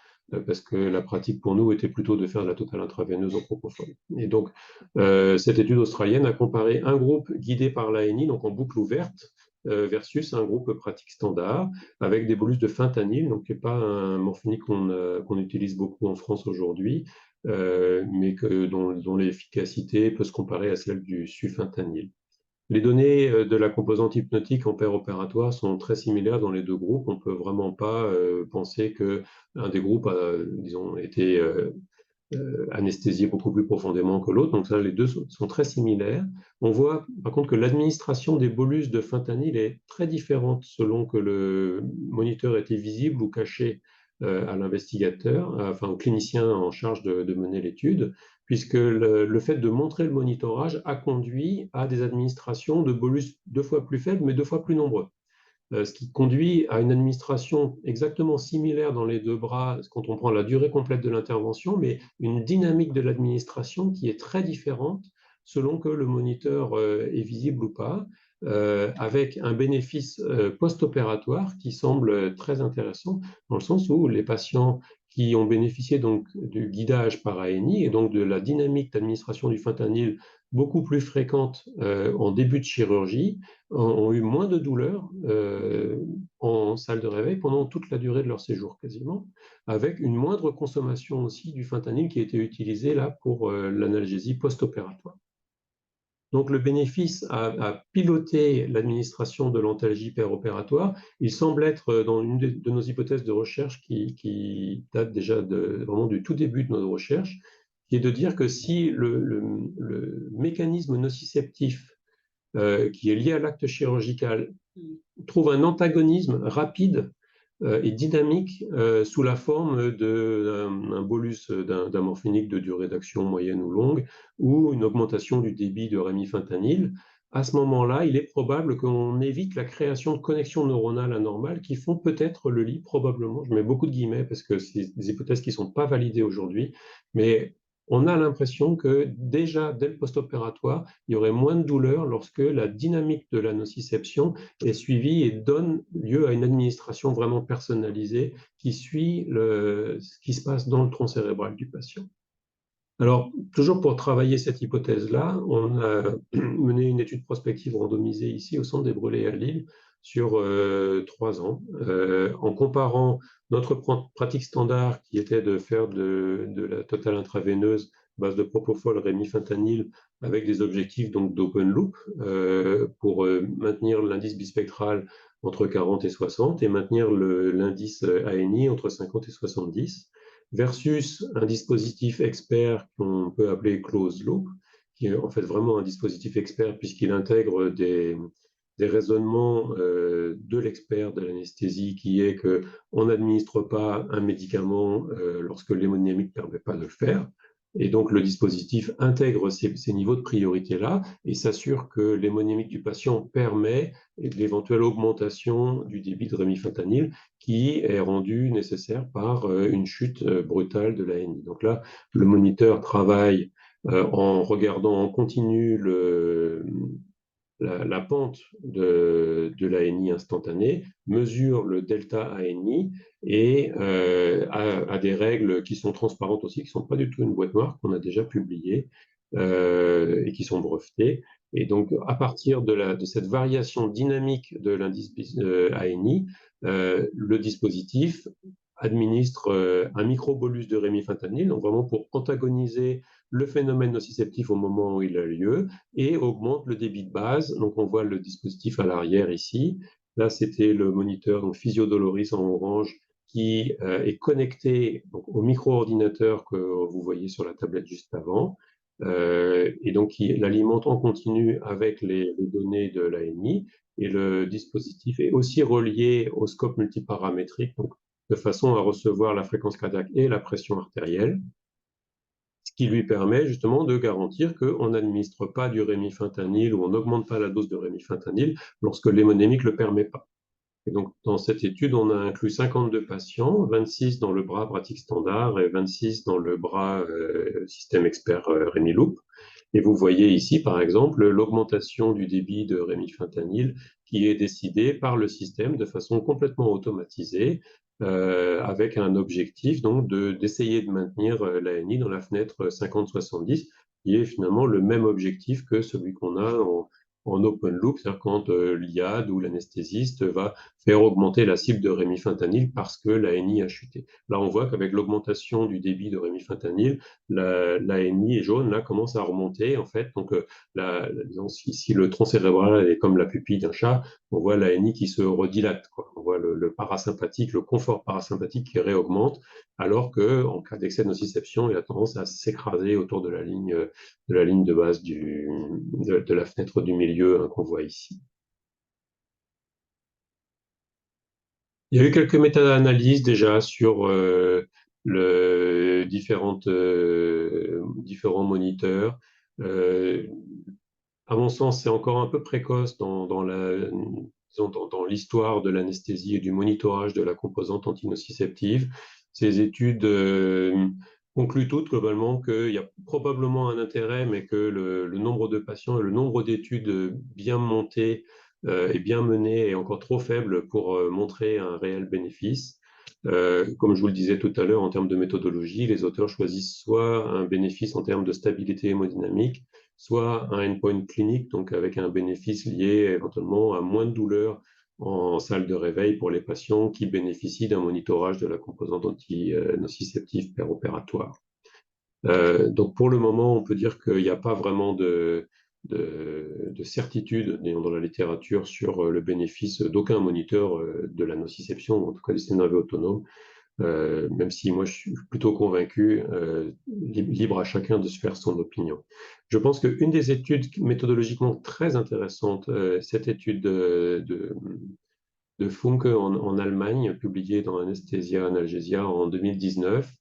parce que la pratique pour nous était plutôt de faire de la totale intraveineuse en propofol. Et donc, cette étude australienne a comparé un groupe guidé par l'ANI, donc en boucle ouverte, versus un groupe pratique standard avec des bolus de fentanyl, donc qui n'est pas un morphinique qu'on utilise beaucoup en France aujourd'hui, mais dont l'efficacité peut se comparer à celle du sufentanil. Les données de la composante hypnotique en péropératoire sont très similaires dans les 2 groupes. On ne peut vraiment pas penser qu'un des groupes a, disons, été anesthésié beaucoup plus profondément que l'autre. Donc ça, les 2 sont très similaires. On voit par contre que l'administration des bolus de fentanyl est très différente selon que le moniteur était visible ou caché à l'investigateur, enfin au clinicien en charge de mener l'étude, puisque le fait de montrer le monitorage a conduit à des administrations de bolus 2 fois plus faibles, mais 2 fois plus nombreux. Ce qui conduit à une administration exactement similaire dans les 2 bras quand on prend la durée complète de l'intervention, mais une dynamique de l'administration qui est très différente selon que le moniteur est visible ou pas, avec un bénéfice post-opératoire qui semble très intéressant, dans le sens où les patients qui ont bénéficié donc du guidage par ANI et donc de la dynamique d'administration du fentanyl beaucoup plus fréquente en début de chirurgie, ont eu moins de douleurs en salle de réveil pendant toute la durée de leur séjour quasiment, avec une moindre consommation aussi du fentanyl qui a été utilisé là pour l'analgésie post-opératoire. Donc le bénéfice à piloter l'administration de l'antalgie péropératoire, il semble être dans une de nos hypothèses de recherche qui date déjà vraiment du tout début de nos recherches, qui est de dire que si le mécanisme nociceptif qui est lié à l'acte chirurgical trouve un antagonisme rapide et dynamique sous la forme d'un bolus d'un morphinique de durée d'action moyenne ou longue ou une augmentation du débit de rémifentanil, à ce moment-là, il est probable qu'on évite la création de connexions neuronales anormales qui font peut-être le lit, probablement, je mets beaucoup de guillemets parce que c'est des hypothèses qui ne sont pas validées aujourd'hui, mais on a l'impression que déjà, dès le post-opératoire, il y aurait moins de douleur lorsque la dynamique de la nociception est suivie et donne lieu à une administration vraiment personnalisée qui suit ce qui se passe dans le tronc cérébral du patient. Alors, toujours pour travailler cette hypothèse-là, on a mené une étude prospective randomisée ici au Centre des Brûlés à Lille sur 3 ans, en comparant notre pratique standard qui était de faire de la totale intraveineuse base de propofol rémifentanil avec des objectifs donc d'open loop pour maintenir l'indice bispectral entre 40 et 60 et maintenir l'indice ANI entre 50 et 70 versus un dispositif expert qu'on peut appeler closed loop, qui est en fait vraiment un dispositif expert puisqu'il intègre des raisonnements de l'expert de l'anesthésie qui est qu'on n'administre pas un médicament lorsque l'hémodynamique ne permet pas de le faire. Et donc, le dispositif intègre ces niveaux de priorité-là et s'assure que l'hémodynamique du patient permet l'éventuelle augmentation du débit de rémifentanil qui est rendue nécessaire par une chute brutale de l'ANI. Donc là, le moniteur travaille en regardant en continu la pente de l'ANI instantanée, mesure le delta ANI et a des règles qui sont transparentes aussi, qui ne sont pas du tout une boîte noire, qu'on a déjà publiées et qui sont brevetées. Et donc, à partir de cette variation dynamique de l'indice ANI, le dispositif administre un microbolus de rémifentanil, donc vraiment pour antagoniser le phénomène nociceptif au moment où il a lieu, et augmente le débit de base. Donc on voit le dispositif à l'arrière ici. Là, c'était le moniteur donc Physiodoloris en orange qui est connecté donc, au micro-ordinateur que vous voyez sur la tablette juste avant, et donc qui l'alimente en continu avec les données de l'ANI. Et le dispositif est aussi relié au scope multiparamétrique, donc de façon à recevoir la fréquence cardiaque et la pression artérielle, ce qui lui permet justement de garantir qu'on n'administre pas du rémifentanil ou on n'augmente pas la dose de rémifentanil lorsque l'hémodynamique ne le permet pas. Et donc, dans cette étude, on a inclus 52 patients, 26 dans le bras pratique standard et 26 dans le bras système expert Rémiloop. Et vous voyez ici, par exemple, l'augmentation du débit de rémifentanil qui est décidée par le système de façon complètement automatisée, avec un objectif donc d'essayer de maintenir l'ANI dans la fenêtre 50-70, qui est finalement le même objectif que celui qu'on a en open loop, c'est-à-dire quand l'IAD ou l'anesthésiste va faire augmenter la cible de rémifentanil parce que l'ANI a chuté. Là, on voit qu'avec l'augmentation du débit de rémifentanil, l'ANI est jaune, là, commence à remonter, en fait. Donc, si le tronc cérébral est comme la pupille d'un chat, on voit l'ANI qui se redilate, quoi. On voit le parasympathique, le confort parasympathique qui réaugmente, alors qu'en cas d'excès de nociception, il a tendance à s'écraser autour de la ligne de base de la fenêtre du milieu qu'on voit ici. Il y a eu quelques méta-analyses déjà sur différents moniteurs. À mon sens, c'est encore un peu précoce dans l'histoire de l'anesthésie et du monitorage de la composante antinociceptive. Ces études concluent toutes globalement qu'il y a probablement un intérêt, mais que le nombre de patients et le nombre d'études bien montées et bien menées est encore trop faible pour montrer un réel bénéfice. Comme je vous le disais tout à l'heure, en termes de méthodologie, les auteurs choisissent soit un bénéfice en termes de stabilité hémodynamique, soit un endpoint clinique, donc avec un bénéfice lié éventuellement à moins de douleur en salle de réveil pour les patients qui bénéficient d'un monitorage de la composante anti-nociceptive péropératoire. Donc pour le moment, on peut dire qu'il n'y a pas vraiment de certitude dans la littérature sur le bénéfice d'aucun moniteur de la nociception, en tout cas du système nerveux autonome, même si moi je suis plutôt convaincu, libre à chacun de se faire son opinion. Je pense qu'une des études méthodologiquement très intéressantes, cette étude de Funke en Allemagne, publiée dans Anesthesia Analgesia en 2019,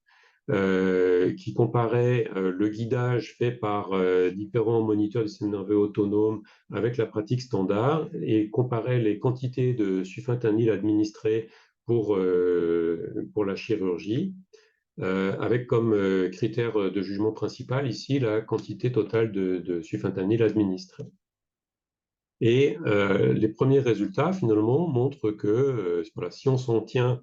qui comparait le guidage fait par différents moniteurs du système nerveux autonome avec la pratique standard et comparait les quantités de sufentanil administrées pour la chirurgie, avec comme critère de jugement principal ici la quantité totale de sufentanil administrée. Et les premiers résultats, finalement, montrent que voilà, si on s'en tient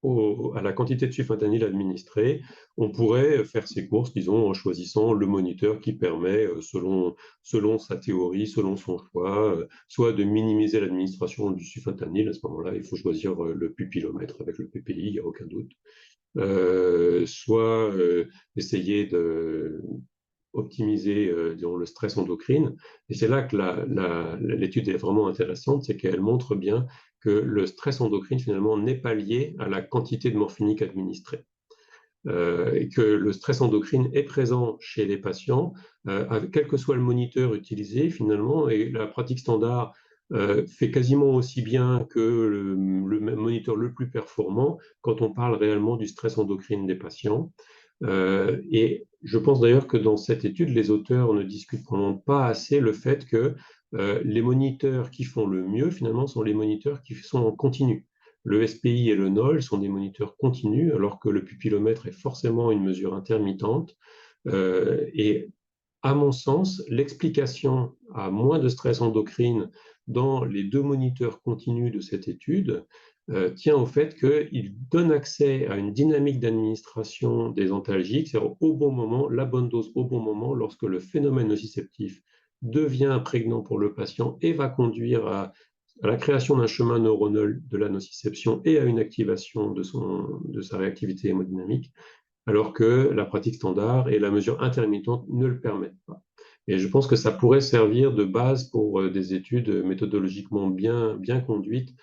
à la quantité de sufentanil administrée, on pourrait faire ses courses, disons, en choisissant le moniteur qui permet, selon sa théorie, selon son choix, soit de minimiser l'administration du sufentanil. À ce moment-là, il faut choisir le pupillomètre avec le PPI, il n'y a aucun doute. Soit essayer de optimiser disons, le stress endocrine. Et c'est là que l'étude est vraiment intéressante, c'est qu'elle montre bien que le stress endocrine, finalement, n'est pas lié à la quantité de morphinique administrée. Et que le stress endocrine est présent chez les patients, quel que soit le moniteur utilisé, finalement, et la pratique standard fait quasiment aussi bien que le moniteur le plus performant quand on parle réellement du stress endocrine des patients. Et je pense d'ailleurs que dans cette étude, les auteurs ne discutent vraiment pas assez le fait que les moniteurs qui font le mieux, finalement, sont les moniteurs qui sont en continu. Le SPI et le NOL sont des moniteurs continus, alors que le pupillomètre est forcément une mesure intermittente. Et à mon sens, l'explication à moins de stress endocrine dans les deux moniteurs continus de cette étude tient au fait qu'il donne accès à une dynamique d'administration des antalgiques, c'est-à-dire au bon moment, la bonne dose au bon moment, lorsque le phénomène nociceptif devient prégnant pour le patient et va conduire à la création d'un chemin neuronal de la nociception et à une activation de sa réactivité hémodynamique, alors que la pratique standard et la mesure intermittente ne le permettent pas. Et je pense que ça pourrait servir de base pour des études méthodologiquement bien conduites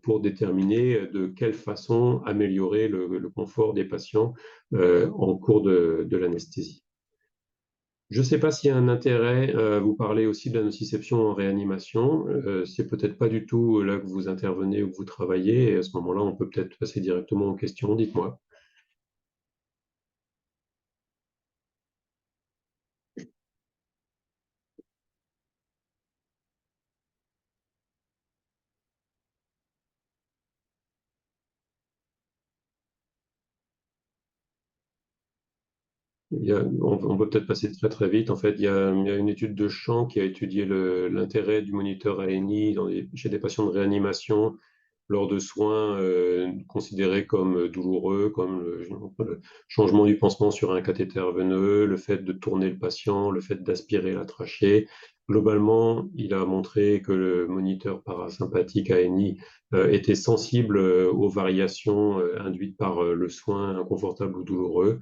pour déterminer de quelle façon améliorer le confort des patients en cours de l'anesthésie. Je ne sais pas s'il y a un intérêt, vous parlez aussi de la nociception en réanimation, c'est peut-être pas du tout là que vous intervenez ou que vous travaillez, et à ce moment-là, on peut peut-être passer directement aux questions, dites-moi. On peut peut-être passer très vite. En fait, il y a une étude de Champ qui a étudié l'intérêt du moniteur ANI chez des patients de réanimation lors de soins considérés comme douloureux, comme le changement du pansement sur un cathéter veineux, le fait de tourner le patient, le fait d'aspirer la trachée. Globalement, il a montré que le moniteur parasympathique ANI était sensible aux variations induites par le soin inconfortable ou douloureux.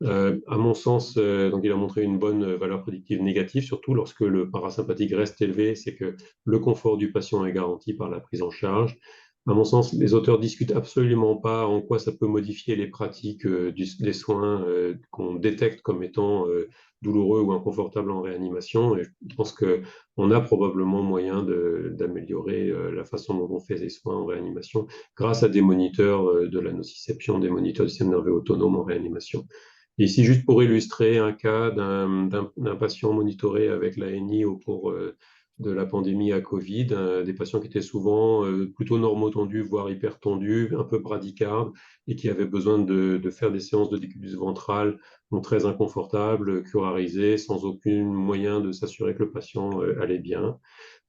À mon sens, donc il a montré une bonne valeur prédictive négative, surtout lorsque le parasympathique reste élevé, c'est que le confort du patient est garanti par la prise en charge. À mon sens, les auteurs discutent absolument pas en quoi ça peut modifier les pratiques des soins qu'on détecte comme étant douloureux ou inconfortables en réanimation. Et je pense qu'on a probablement moyen d'améliorer la façon dont on fait les soins en réanimation grâce à des moniteurs de la nociception, des moniteurs du système nerveux autonome en réanimation. Ici, juste pour illustrer un cas d'un patient monitoré avec l'ANI au cours de la pandémie à Covid, des patients qui étaient souvent plutôt normotendus, voire hypertendus, un peu bradycardes, et qui avaient besoin de faire des séances de décubitus ventral donc très inconfortables, curarisées, sans aucun moyen de s'assurer que le patient allait bien.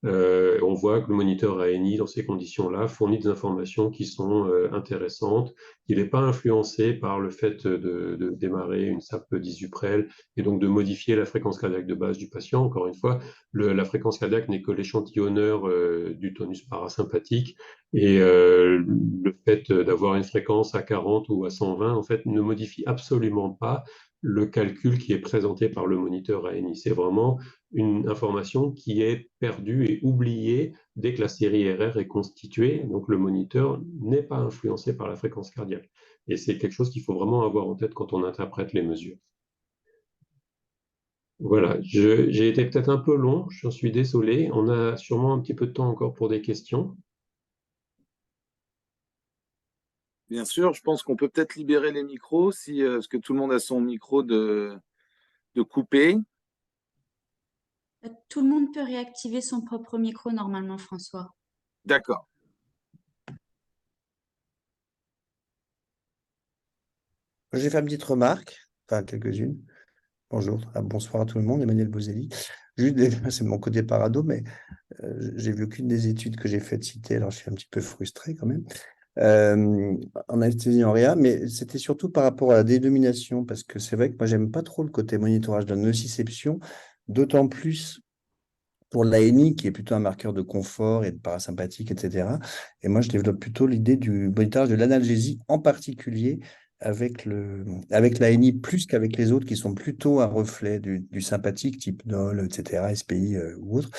On voit que le moniteur ANI, dans ces conditions-là, fournit des informations qui sont intéressantes. Il n'est pas influencé par le fait de démarrer une SAP d'Isuprel et donc de modifier la fréquence cardiaque de base du patient. Encore une fois, la fréquence cardiaque n'est que l'échantillonneur du tonus parasympathique et le fait d'avoir une fréquence à 40 ou à 120, en fait, ne modifie absolument pas le calcul qui est présenté par le moniteur ANI. C'est vraiment une information qui est perdue et oubliée dès que la série RR est constituée. Donc le moniteur n'est pas influencé par la fréquence cardiaque. Et c'est quelque chose qu'il faut vraiment avoir en tête quand on interprète les mesures. Voilà, j'ai été peut-être un peu long, j'en suis désolé. On a sûrement un petit peu de temps encore pour des questions. Bien sûr, je pense qu'on peut peut-être libérer les micros si, parce que tout le monde a son micro de couper. Tout le monde peut réactiver son propre micro normalement, François. D'accord. J'ai fait une petite remarque, enfin quelques-unes. Bonjour, bonsoir à tout le monde, Emmanuel Bozelli. C'est mon côté parado, mais j'ai vu qu'une des études que j'ai faites citer, alors je suis un petit peu frustré quand même, en anesthésie en réa, mais c'était surtout par rapport à la dédomination, parce que c'est vrai que moi, j'aime pas trop le côté monitorage de la nociception, d'autant plus pour l'ANI, qui est plutôt un marqueur de confort et de parasympathique, etc. Et moi, je développe plutôt l'idée du monitorage de l'analgésie, en particulier avec l'ANI, plus qu'avec les autres, qui sont plutôt un reflet du sympathique, type NOL, etc., SPI ou autre.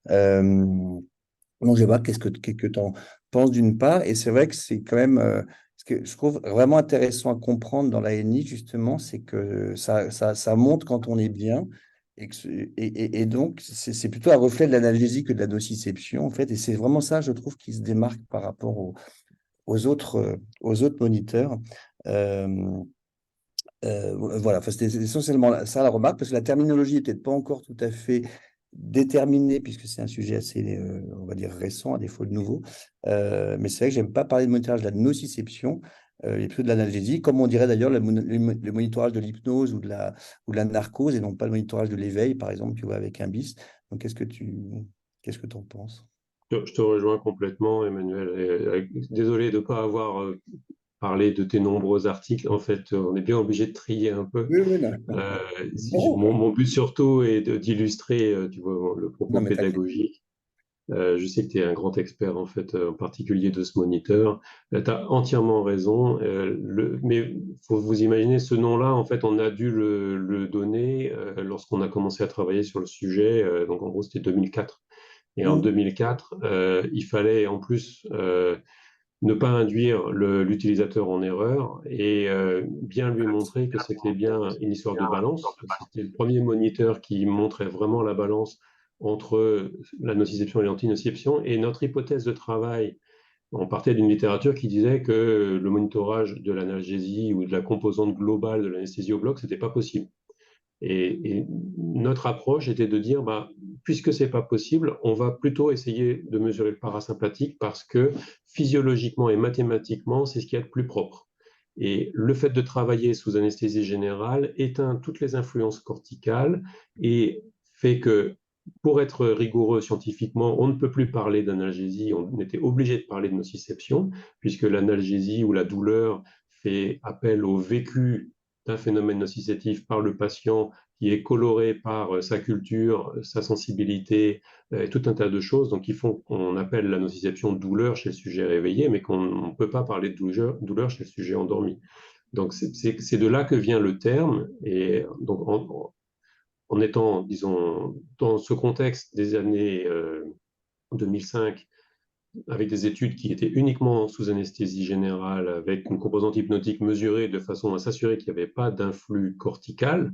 Donc, je vais voir qu'est-ce que tu en penses d'une part. Et c'est vrai que c'est quand même ce que je trouve vraiment intéressant à comprendre dans l'ANI, justement, c'est que ça montre quand on est bien. Et donc, c'est plutôt un reflet de l'analgésie que de la nociception, en fait. Et c'est vraiment ça, je trouve, qui se démarque par rapport aux autres moniteurs. Voilà, enfin, c'était essentiellement ça la remarque, parce que la terminologie n'est peut-être pas encore tout à fait déterminée, puisque c'est un sujet assez, on va dire, récent, à défaut de nouveau. Mais c'est vrai que j'aime pas parler de monitorage de la nociception, et plutôt de l'analgésie, comme on dirait d'ailleurs le monitorage de l'hypnose ou de la narcose, et non pas le monitorage de l'éveil, par exemple, tu vois, avec un bis. Donc, qu'est-ce que tu en penses? Je te rejoins complètement, Emmanuel. Désolé de ne pas avoir parlé de tes nombreux articles. En fait, on est bien obligé de trier un peu. Oui, oui, non. Mon but surtout est d'illustrer, tu vois, le propos Non, mais pédagogique. Je sais que tu es un grand expert, en fait, en particulier de ce moniteur. Tu as entièrement raison. Mais faut vous imaginer, ce nom-là, en fait, on a dû le donner lorsqu'on a commencé à travailler sur le sujet. Donc, en gros, c'était 2004. Et en 2004, il fallait en plus ne pas induire l'utilisateur en erreur et bien lui montrer que c'était bien une histoire de balance. C'était le premier moniteur qui montrait vraiment la balance entre la nociception et l'antinociception. Et notre hypothèse de travail, on partait d'une littérature qui disait que le monitorage de l'analgésie ou de la composante globale de l'anesthésie au bloc, c'était pas possible. Et notre approche était de dire, bah, puisque c'est pas possible, on va plutôt essayer de mesurer le parasympathique parce que physiologiquement et mathématiquement, c'est ce qui est le plus propre. Et le fait de travailler sous anesthésie générale éteint toutes les influences corticales et fait que, pour être rigoureux scientifiquement, on ne peut plus parler d'analgésie, on était obligé de parler de nociception, puisque l'analgésie ou la douleur fait appel au vécu d'un phénomène nociceptif par le patient qui est coloré par sa culture, sa sensibilité, tout un tas de choses, donc ils font qu'on appelle la nociception douleur chez le sujet réveillé, mais qu'on ne peut pas parler de douleur chez le sujet endormi. Donc c'est de là que vient le terme, et donc en étant, disons, dans ce contexte des années 2005, avec des études qui étaient uniquement sous anesthésie générale, avec une composante hypnotique mesurée de façon à s'assurer qu'il n'y avait pas d'influx cortical,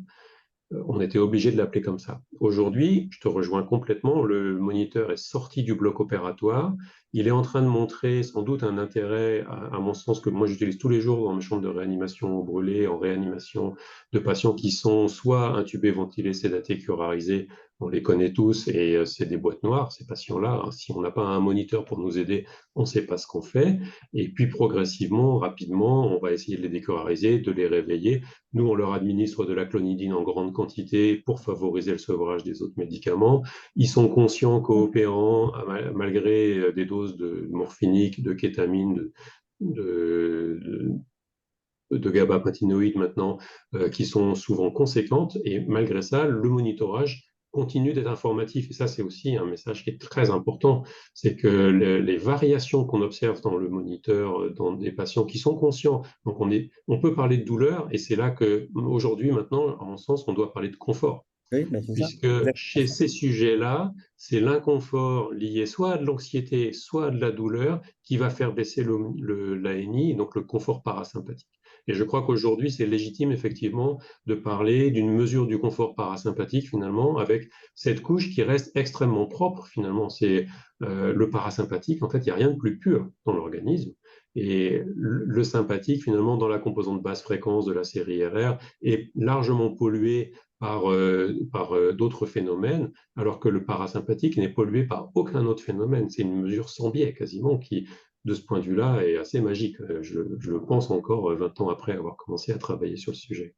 on était obligé de l'appeler comme ça. Aujourd'hui, je te rejoins complètement, le moniteur est sorti du bloc opératoire, il est en train de montrer sans doute un intérêt, à mon sens, que moi j'utilise tous les jours dans mes chambres de réanimation brûlées, en réanimation de patients qui sont soit intubés, ventilés, sédatés, curarisés, on les connaît tous et c'est des boîtes noires, ces patients-là. Hein. Si on n'a pas un moniteur pour nous aider, on ne sait pas ce qu'on fait. Et puis progressivement, rapidement, on va essayer de les décolariser, de les réveiller. Nous, on leur administre de la clonidine en grande quantité pour favoriser le sevrage des autres médicaments. Ils sont conscients, coopérants, malgré des doses de morphinique, de kétamine, de gabapentinoïdes maintenant, qui sont souvent conséquentes. Et malgré ça, le monitorage continue d'être informatif. Et ça, c'est aussi un message qui est très important. C'est que les variations qu'on observe dans le moniteur, dans des patients qui sont conscients, donc on peut parler de douleur, et c'est là qu'aujourd'hui, maintenant, en mon sens, on doit parler de confort. Oui, ben c'est ça. Puisque chez ces sujets-là, c'est l'inconfort lié soit à de l'anxiété, soit à de la douleur qui va faire baisser l'ANI, donc le confort parasympathique. Et je crois qu'aujourd'hui, c'est légitime effectivement de parler d'une mesure du confort parasympathique finalement, avec cette couche qui reste extrêmement propre finalement. C'est le parasympathique, en fait, il n'y a rien de plus pur dans l'organisme. Et le sympathique, finalement, dans la composante basse fréquence de la série RR, est largement pollué par d'autres phénomènes, alors que le parasympathique n'est pollué par aucun autre phénomène. C'est une mesure sans biais quasiment qui, de ce point de vue-là, est assez magique. Je le pense encore 20 ans après avoir commencé à travailler sur le sujet.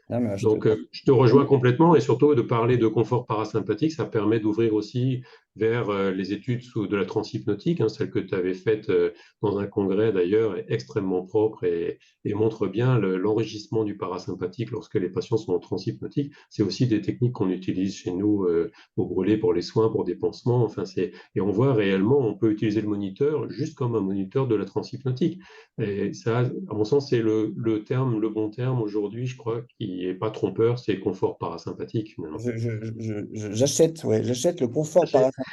Non, mais Donc, je te rejoins complètement et surtout de parler de confort parasympathique, ça permet d'ouvrir aussi vers les études de la transhypnotique, hein, celle que tu avais faite dans un congrès d'ailleurs, est extrêmement propre et montre bien l'enrichissement du parasympathique lorsque les patients sont en transhypnotique. C'est aussi des techniques qu'on utilise chez nous au Brelet pour les soins, pour des pansements. Enfin, et on voit réellement, on peut utiliser le moniteur juste comme un moniteur de la transhypnotique. Et ça, à mon sens, c'est le bon terme aujourd'hui, je crois, qui n'est pas trompeur, c'est confort parasympathique finalement. J'achète, ouais, j'achète le confort J'achète. parasympathique.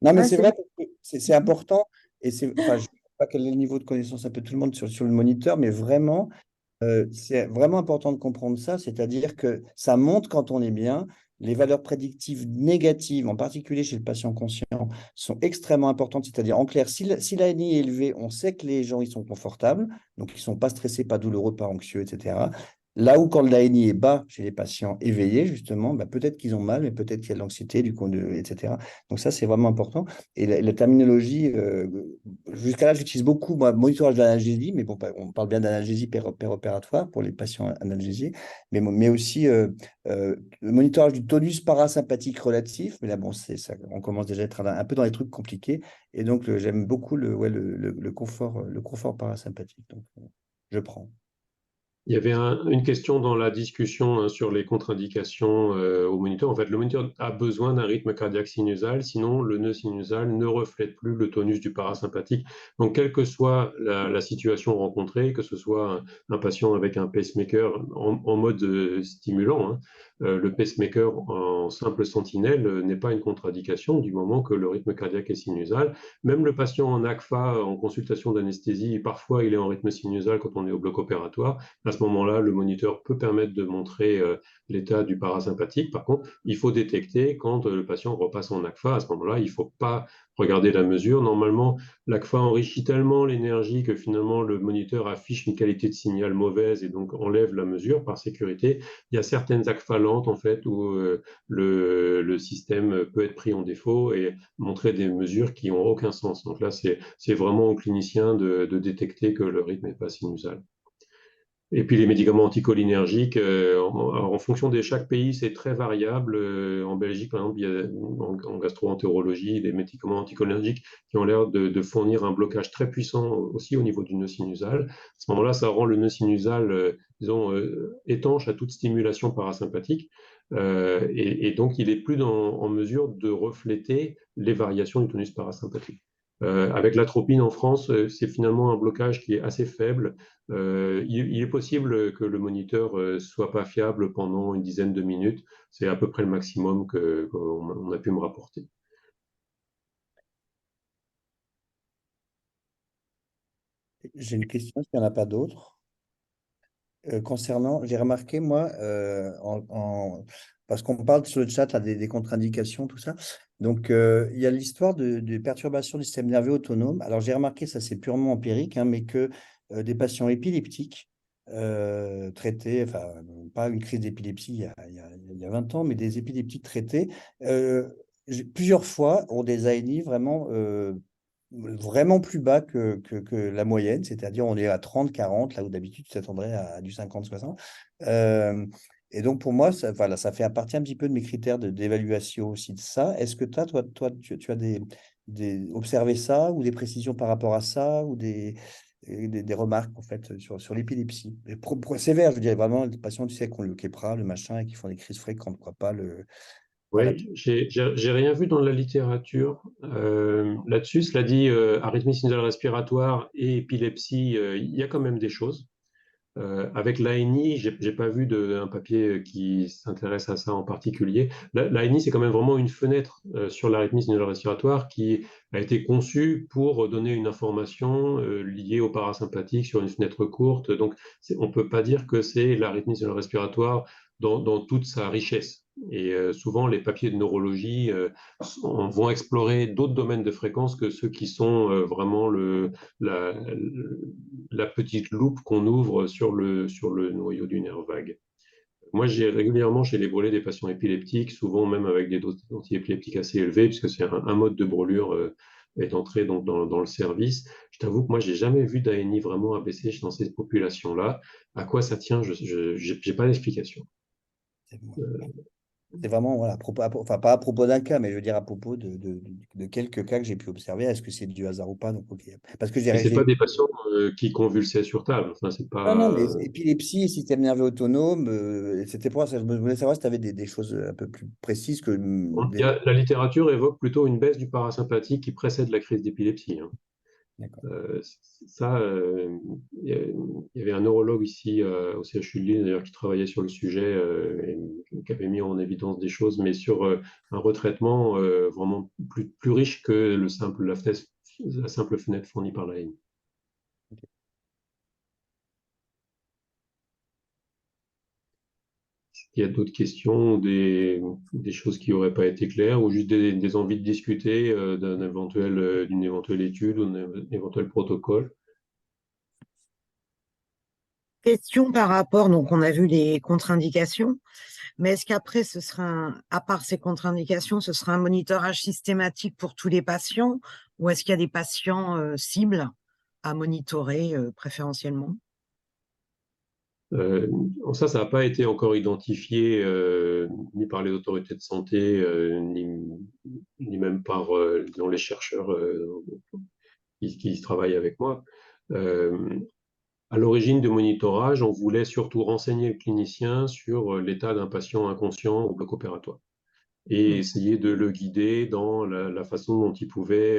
Non, mais Ouais, c'est c'est vrai, parce que c'est important. Et enfin, je ne sais pas quel est le niveau de connaissance un peu tout le monde sur le moniteur, mais vraiment, c'est vraiment important de comprendre ça, c'est-à-dire que ça montre quand on est bien. Les valeurs prédictives négatives, en particulier chez le patient conscient, sont extrêmement importantes. C'est-à-dire, en clair, si l'ANI est élevée, on sait que les gens ils sont confortables, donc ils ne sont pas stressés, pas douloureux, pas anxieux, etc. Là où quand l'ANI est bas chez les patients éveillés, justement, bah, peut-être qu'ils ont mal, mais peut-être qu'il y a de l'anxiété, etc. Donc ça, c'est vraiment important. Et la terminologie, jusqu'à là, j'utilise beaucoup, moi, monitorage d'analgésie, mais bon, on parle bien d'analgésie péropératoire pour les patients analgésiés, mais aussi le monitorage du tonus parasympathique relatif. Mais là, bon, ça, on commence déjà à être un peu dans les trucs compliqués. Et donc, j'aime beaucoup le confort parasympathique. Donc, je prends. Il y avait une question dans la discussion hein, sur les contre-indications au moniteur. En fait, le moniteur a besoin d'un rythme cardiaque sinusal, sinon le nœud sinusal ne reflète plus le tonus du parasympathique. Donc, quelle que soit la situation rencontrée, que ce soit un patient avec un pacemaker en mode stimulant, hein, le pacemaker en simple sentinelle n'est pas une contre-indication du moment que le rythme cardiaque est sinusal. Même le patient en ACFA, en consultation d'anesthésie, parfois il est en rythme sinusal quand on est au bloc opératoire. À ce moment-là, le moniteur peut permettre de montrer l'état du parasympathique. Par contre, il faut détecter quand le patient repasse en ACFA. À ce moment-là, il ne faut pas regarder la mesure. Normalement, l'ACFA enrichit tellement l'énergie que finalement le moniteur affiche une qualité de signal mauvaise et donc enlève la mesure par sécurité. Il y a certaines ACFA lentes en fait où le système peut être pris en défaut et montrer des mesures qui n'ont aucun sens. Donc là, c'est vraiment au clinicien de détecter que le rythme n'est pas sinusal. Et puis les médicaments anticholinergiques, en fonction de chaque pays, c'est très variable. En Belgique, par exemple, il y a en gastro-entérologie des médicaments anticholinergiques qui ont l'air de fournir un blocage très puissant aussi au niveau du nœud sinusal. À ce moment-là, ça rend le nœud sinusal, disons, étanche à toute stimulation parasympathique. Et donc, il est plus en mesure de refléter les variations du tonus parasympathique. Avec l'atropine en France, c'est finalement un blocage qui est assez faible. Il est possible que le moniteur soit pas fiable pendant une dizaine de minutes. C'est à peu près le maximum qu'on a pu me rapporter. J'ai une question, s'il n'y en a pas d'autres. Concernant, j'ai remarqué, moi, parce qu'on parle sur le chat à des contre-indications, tout ça. Donc, il y a l'histoire de perturbation du système nerveux autonome. Alors, j'ai remarqué, ça c'est purement empirique, hein, mais que des patients épileptiques traitées, enfin, pas une crise d'épilepsie il y a 20 ans, mais des épileptiques traitées. Plusieurs fois, ont des ANI vraiment plus bas que la moyenne, c'est-à-dire on est à 30, 40, là où d'habitude tu t'attendrais à du 50, 60. Et donc pour moi, ça, voilà, ça fait partie un petit peu de mes critères d'évaluation aussi de ça. Est-ce que toi tu as observé ça ou des précisions par rapport à ça ou des remarques en fait sur l'épilepsie? Sévère, je veux dire, vraiment, les patients, tu sais, qui ont le Keppra, le machin, et qui font des crises fréquentes, quoi, pas la. Oui, j'ai rien vu dans la littérature là-dessus. Cela dit, arythmie sinusale respiratoire et épilepsie, il y a quand même des choses. Avec l'ANI, j'ai pas vu un papier qui s'intéresse à ça en particulier. L'ANI, c'est quand même vraiment une fenêtre sur l'arythmie sinusale respiratoire qui a été conçue pour donner une information liée au parasympathique sur une fenêtre courte. Donc, on peut pas dire que c'est l'arythmie sinusale respiratoire dans toute sa richesse. Et souvent, les papiers de neurologie vont explorer d'autres domaines de fréquence que ceux qui sont vraiment la, la petite loupe qu'on ouvre sur le noyau du nerf vague. Moi, j'ai régulièrement chez les brûlés des patients épileptiques, souvent même avec des doses antiépileptiques assez élevées, puisque c'est un mode de brûlure est entré donc dans le service. Je t'avoue que moi, j'ai jamais vu d'ANI vraiment abaissé dans ces populations-là. À quoi ça tient, je n'ai pas d'explication. C'est vraiment, voilà, enfin, pas à propos d'un cas, mais je veux dire à propos de quelques cas que j'ai pu observer. Est-ce que c'est du hasard ou pas? Donc, ok. Parce que Mais c'est pas j'ai. des patients qui convulsaient sur table. Enfin, c'est Non, non, mais pas. épilepsie, système nerveux autonome, c'était pour ça. Je voulais savoir si tu avais des choses un peu plus précises que. La littérature évoque plutôt une baisse du parasympathique qui précède la crise d'épilepsie, hein. D'accord. Ça, il y avait un neurologue ici au CHU de Lille d'ailleurs qui travaillait sur le sujet et qui avait mis en évidence des choses, mais sur un retraitement vraiment plus riche que la simple fenêtre fournie par l'ANI. Il y a d'autres questions, des choses qui n'auraient pas été claires, ou juste des envies de discuter d'une éventuelle étude ou d'un éventuel protocole. Question par rapport, donc on a vu les contre-indications, mais est-ce qu'après, à part ces contre-indications, ce sera un monitorage systématique pour tous les patients ou est-ce qu'il y a des patients cibles à monitorer préférentiellement? Ça n'a pas été encore identifié ni par les autorités de santé, ni même par disons, les chercheurs qui travaillent avec moi. À l'origine du monitorage, on voulait surtout renseigner le clinicien sur l'état d'un patient inconscient au bloc opératoire et essayer de le guider dans la façon dont il pouvait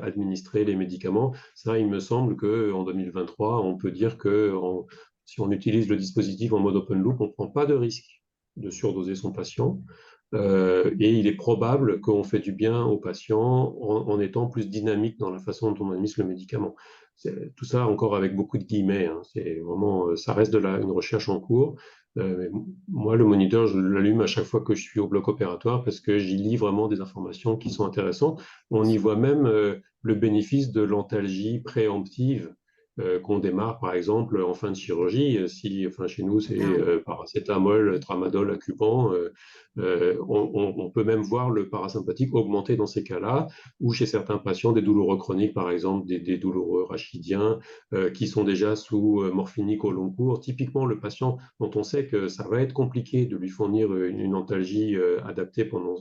administrer les médicaments. Ça, il me semble qu'en 2023, on peut dire que si on utilise le dispositif en mode open loop, on ne prend pas de risque de surdoser son patient. Et il est probable qu'on fait du bien au patient en étant plus dynamique dans la façon dont on administre le médicament. Tout ça encore avec beaucoup de guillemets, hein. C'est vraiment, ça reste une recherche en cours. Moi, le moniteur, je l'allume à chaque fois que je suis au bloc opératoire parce que j'y lis vraiment des informations qui sont intéressantes. On y voit même le bénéfice de l'antalgie préemptive qu'on démarre, par exemple, en fin de chirurgie. Enfin, chez nous, c'est paracétamol, tramadol, Acupan. On peut même voir le parasympathique augmenter dans ces cas-là, ou chez certains patients, des douloureux chroniques, par exemple, des douloureux rachidiens, qui sont déjà sous morphinique au long cours. Typiquement, le patient dont on sait que ça va être compliqué de lui fournir une antalgie adaptée pendant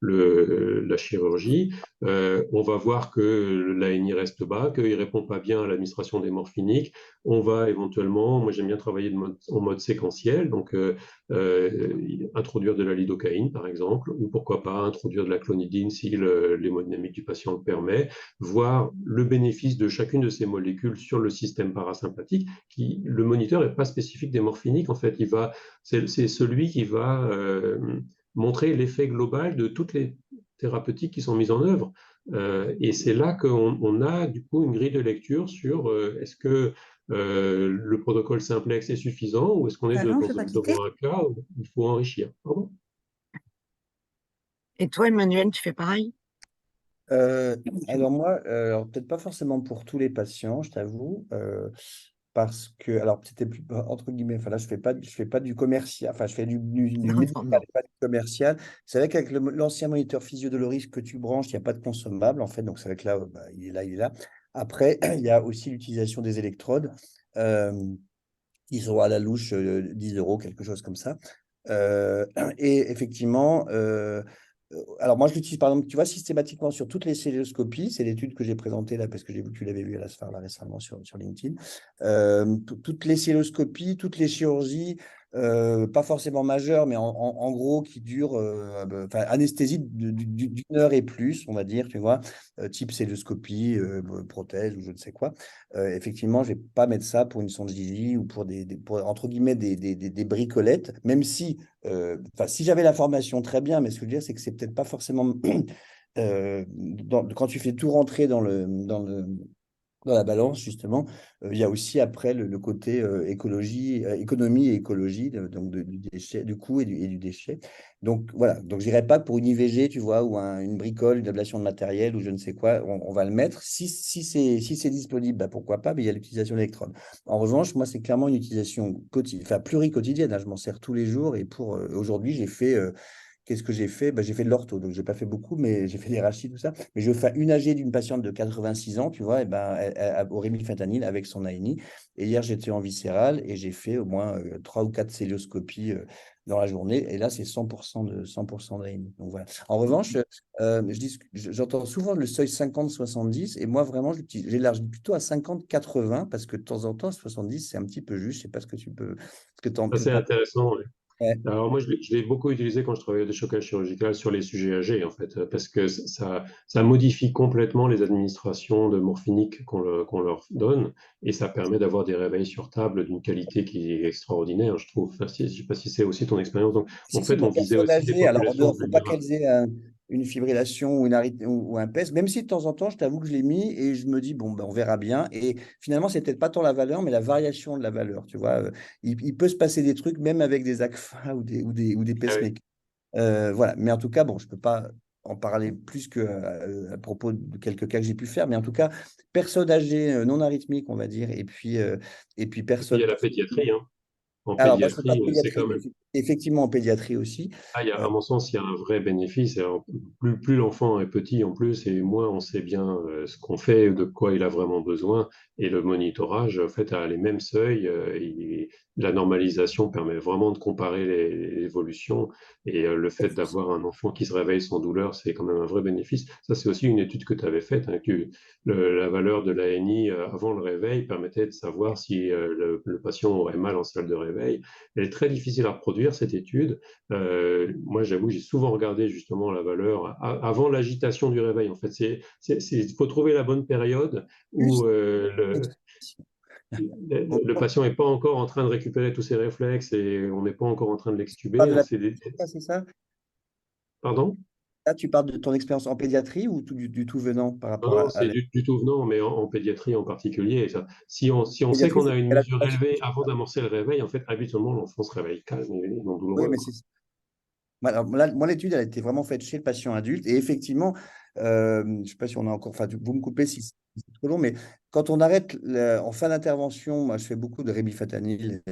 la chirurgie, on va voir que l'ANI reste bas, qu'il ne répond pas bien à l'administration des morphiniques. On va éventuellement, moi j'aime bien travailler en mode séquentiel, donc introduire de la lidocaïne par exemple, ou pourquoi pas introduire de la clonidine si l'hémodynamique du patient le permet, voir le bénéfice de chacune de ces molécules sur le système parasympathique. Le moniteur n'est pas spécifique des morphiniques, en fait, c'est celui qui va montrer l'effet global de toutes les thérapeutiques qui sont mises en œuvre. Et c'est là qu'on a du coup une grille de lecture sur est-ce que le protocole simplex est suffisant ou est-ce qu'on est devant un cas où il faut enrichir. Pardon. Et toi, Emmanuel, tu fais pareil? Alors moi, alors peut-être pas forcément pour tous les patients, je t'avoue. parce que, alors c'était plus, entre guillemets, enfin là, je fais pas du commercial, enfin, je fais du Non, médical, non. et pas du commercial. C'est vrai qu'avec l'ancien moniteur physio-doloriste que tu branches, il n'y a pas de consommable, en fait, donc c'est vrai que là, bah, il est là, il est là. Après, il y a aussi l'utilisation des électrodes. Euh, Ils sont à la louche 10 euros, quelque chose comme ça. Et effectivement, alors moi je l'utilise par exemple, tu vois, systématiquement sur toutes les célioscopies. C'est l'étude que j'ai présentée là, parce que j'ai vu que tu l'avais vu à la SFAR là récemment sur LinkedIn. Toutes les célioscopies, toutes les chirurgies, pas forcément majeures, mais en gros qui durent, enfin, anesthésie d'une heure et plus, on va dire, tu vois, type célioscopie, prothèse ou je ne sais quoi. Effectivement, je ne vais pas mettre ça pour une sonde Gigi ou pour pour, entre guillemets, des bricolettes, même si, enfin, si j'avais la formation, très bien, mais ce que je veux dire, c'est que c'est peut-être pas forcément, quand tu fais tout rentrer dans la balance, justement, il y a aussi après le côté écologie, économie et écologie, donc du déchet, du coût et du déchet. Donc voilà, donc je dirais pas que pour une IVG, tu vois, ou une bricole, une ablation de matériel ou je ne sais quoi, on va le mettre. Si c'est disponible, bah, pourquoi pas, mais il y a l'utilisation d'électrodes. En revanche, moi, c'est clairement une utilisation enfin, pluriquotidienne, hein, je m'en sers tous les jours et pour aujourd'hui, j'ai fait. Qu'est-ce que j'ai fait? Bah, j'ai fait de l'ortho, donc j'ai pas fait beaucoup, mais j'ai fait des rachis, tout ça. Mais je fais une AG d'une patiente de 86 ans, tu vois, et ben, au rémifentanil avec son ANI. Et hier, j'étais en viscéral et j'ai fait au moins 3 ou 4 célioscopies dans la journée. Et là, c'est 100% d'ANI. Donc voilà. En revanche, j'entends souvent le seuil 50-70, et moi, vraiment, j'élargis plutôt à 50-80, parce que de temps en temps, 70, c'est un petit peu juste. Je sais pas ce que tu en Ça, c'est penses. intéressant. Ouais. Ouais. Alors moi, je l'ai beaucoup utilisé quand je travaillais au déchocage chirurgical sur les sujets âgés, en fait, parce que ça modifie complètement les administrations de morphinique qu'on leur donne, et ça permet d'avoir des réveils sur table d'une qualité qui est extraordinaire, je trouve. Enfin, je ne sais pas si c'est aussi ton expérience. Donc, en Si, fait, mais on visait personne aussi des âgée, alors il populations ne faut pas vulnérables. qu'elles aient une fibrillation ou, ou un PES, même si de temps en temps, je t'avoue que je l'ai mis et je me dis, bon, ben, on verra bien. Et finalement, c'est peut-être pas tant la valeur, mais la variation de la valeur. Tu vois, il peut se passer des trucs même avec des ACFA ou des Ah oui. pacemakers. Voilà, mais en tout cas, bon, je ne peux pas en parler plus que à propos de quelques cas que j'ai pu faire, mais en tout cas, personne âgée non arythmique, on va dire, et puis Et puis il y personne. a la pédiatrie, hein. En Alors, moi, je ne fais pas de pédiatrie, c'est pédiatrie, quand mais même. effectivement, en pédiatrie aussi. Ah, Euh, à mon sens, il y a un vrai bénéfice. Alors, plus l'enfant est petit en plus, et moins on sait bien ce qu'on fait, de quoi il a vraiment besoin. Et le monitorage, en fait, a les mêmes seuils. La normalisation permet vraiment de comparer les évolutions. Et le fait d'avoir un enfant qui se réveille sans douleur, c'est quand même un vrai bénéfice. Ça, c'est aussi une étude que tu avais faite, hein, que la valeur de l'ANI avant le réveil permettait de savoir si le patient aurait mal en salle de réveil. Elle est très difficile à reproduire, cette étude. Moi, j'avoue, j'ai souvent regardé justement la valeur avant l'agitation du réveil. En fait, il faut trouver la bonne période où Juste le patient n'est pas encore en train de récupérer tous ses réflexes et on n'est pas encore en train de parles l'extuber. de Donc, la pédiatrie, c'est ça? Pardon? Là, tu parles de ton expérience en pédiatrie ou du tout venant par Non, rapport non, à c'est la du tout venant, mais en pédiatrie en particulier. Et ça, si on sait pédiatrie? qu'on C'est a une à la mesure élevée avant d'amorcer le réveil, en fait, habituellement, l'enfant se réveille calme et non Oui, douloureux, mais quoi. c'est alors, moi, l'étude, elle a été vraiment faite chez le patient adulte. Et effectivement, je ne sais pas si on a encore, enfin, vous me coupez si c'est trop long, mais quand on arrête en fin d'intervention, moi, je fais beaucoup de rémifentanil,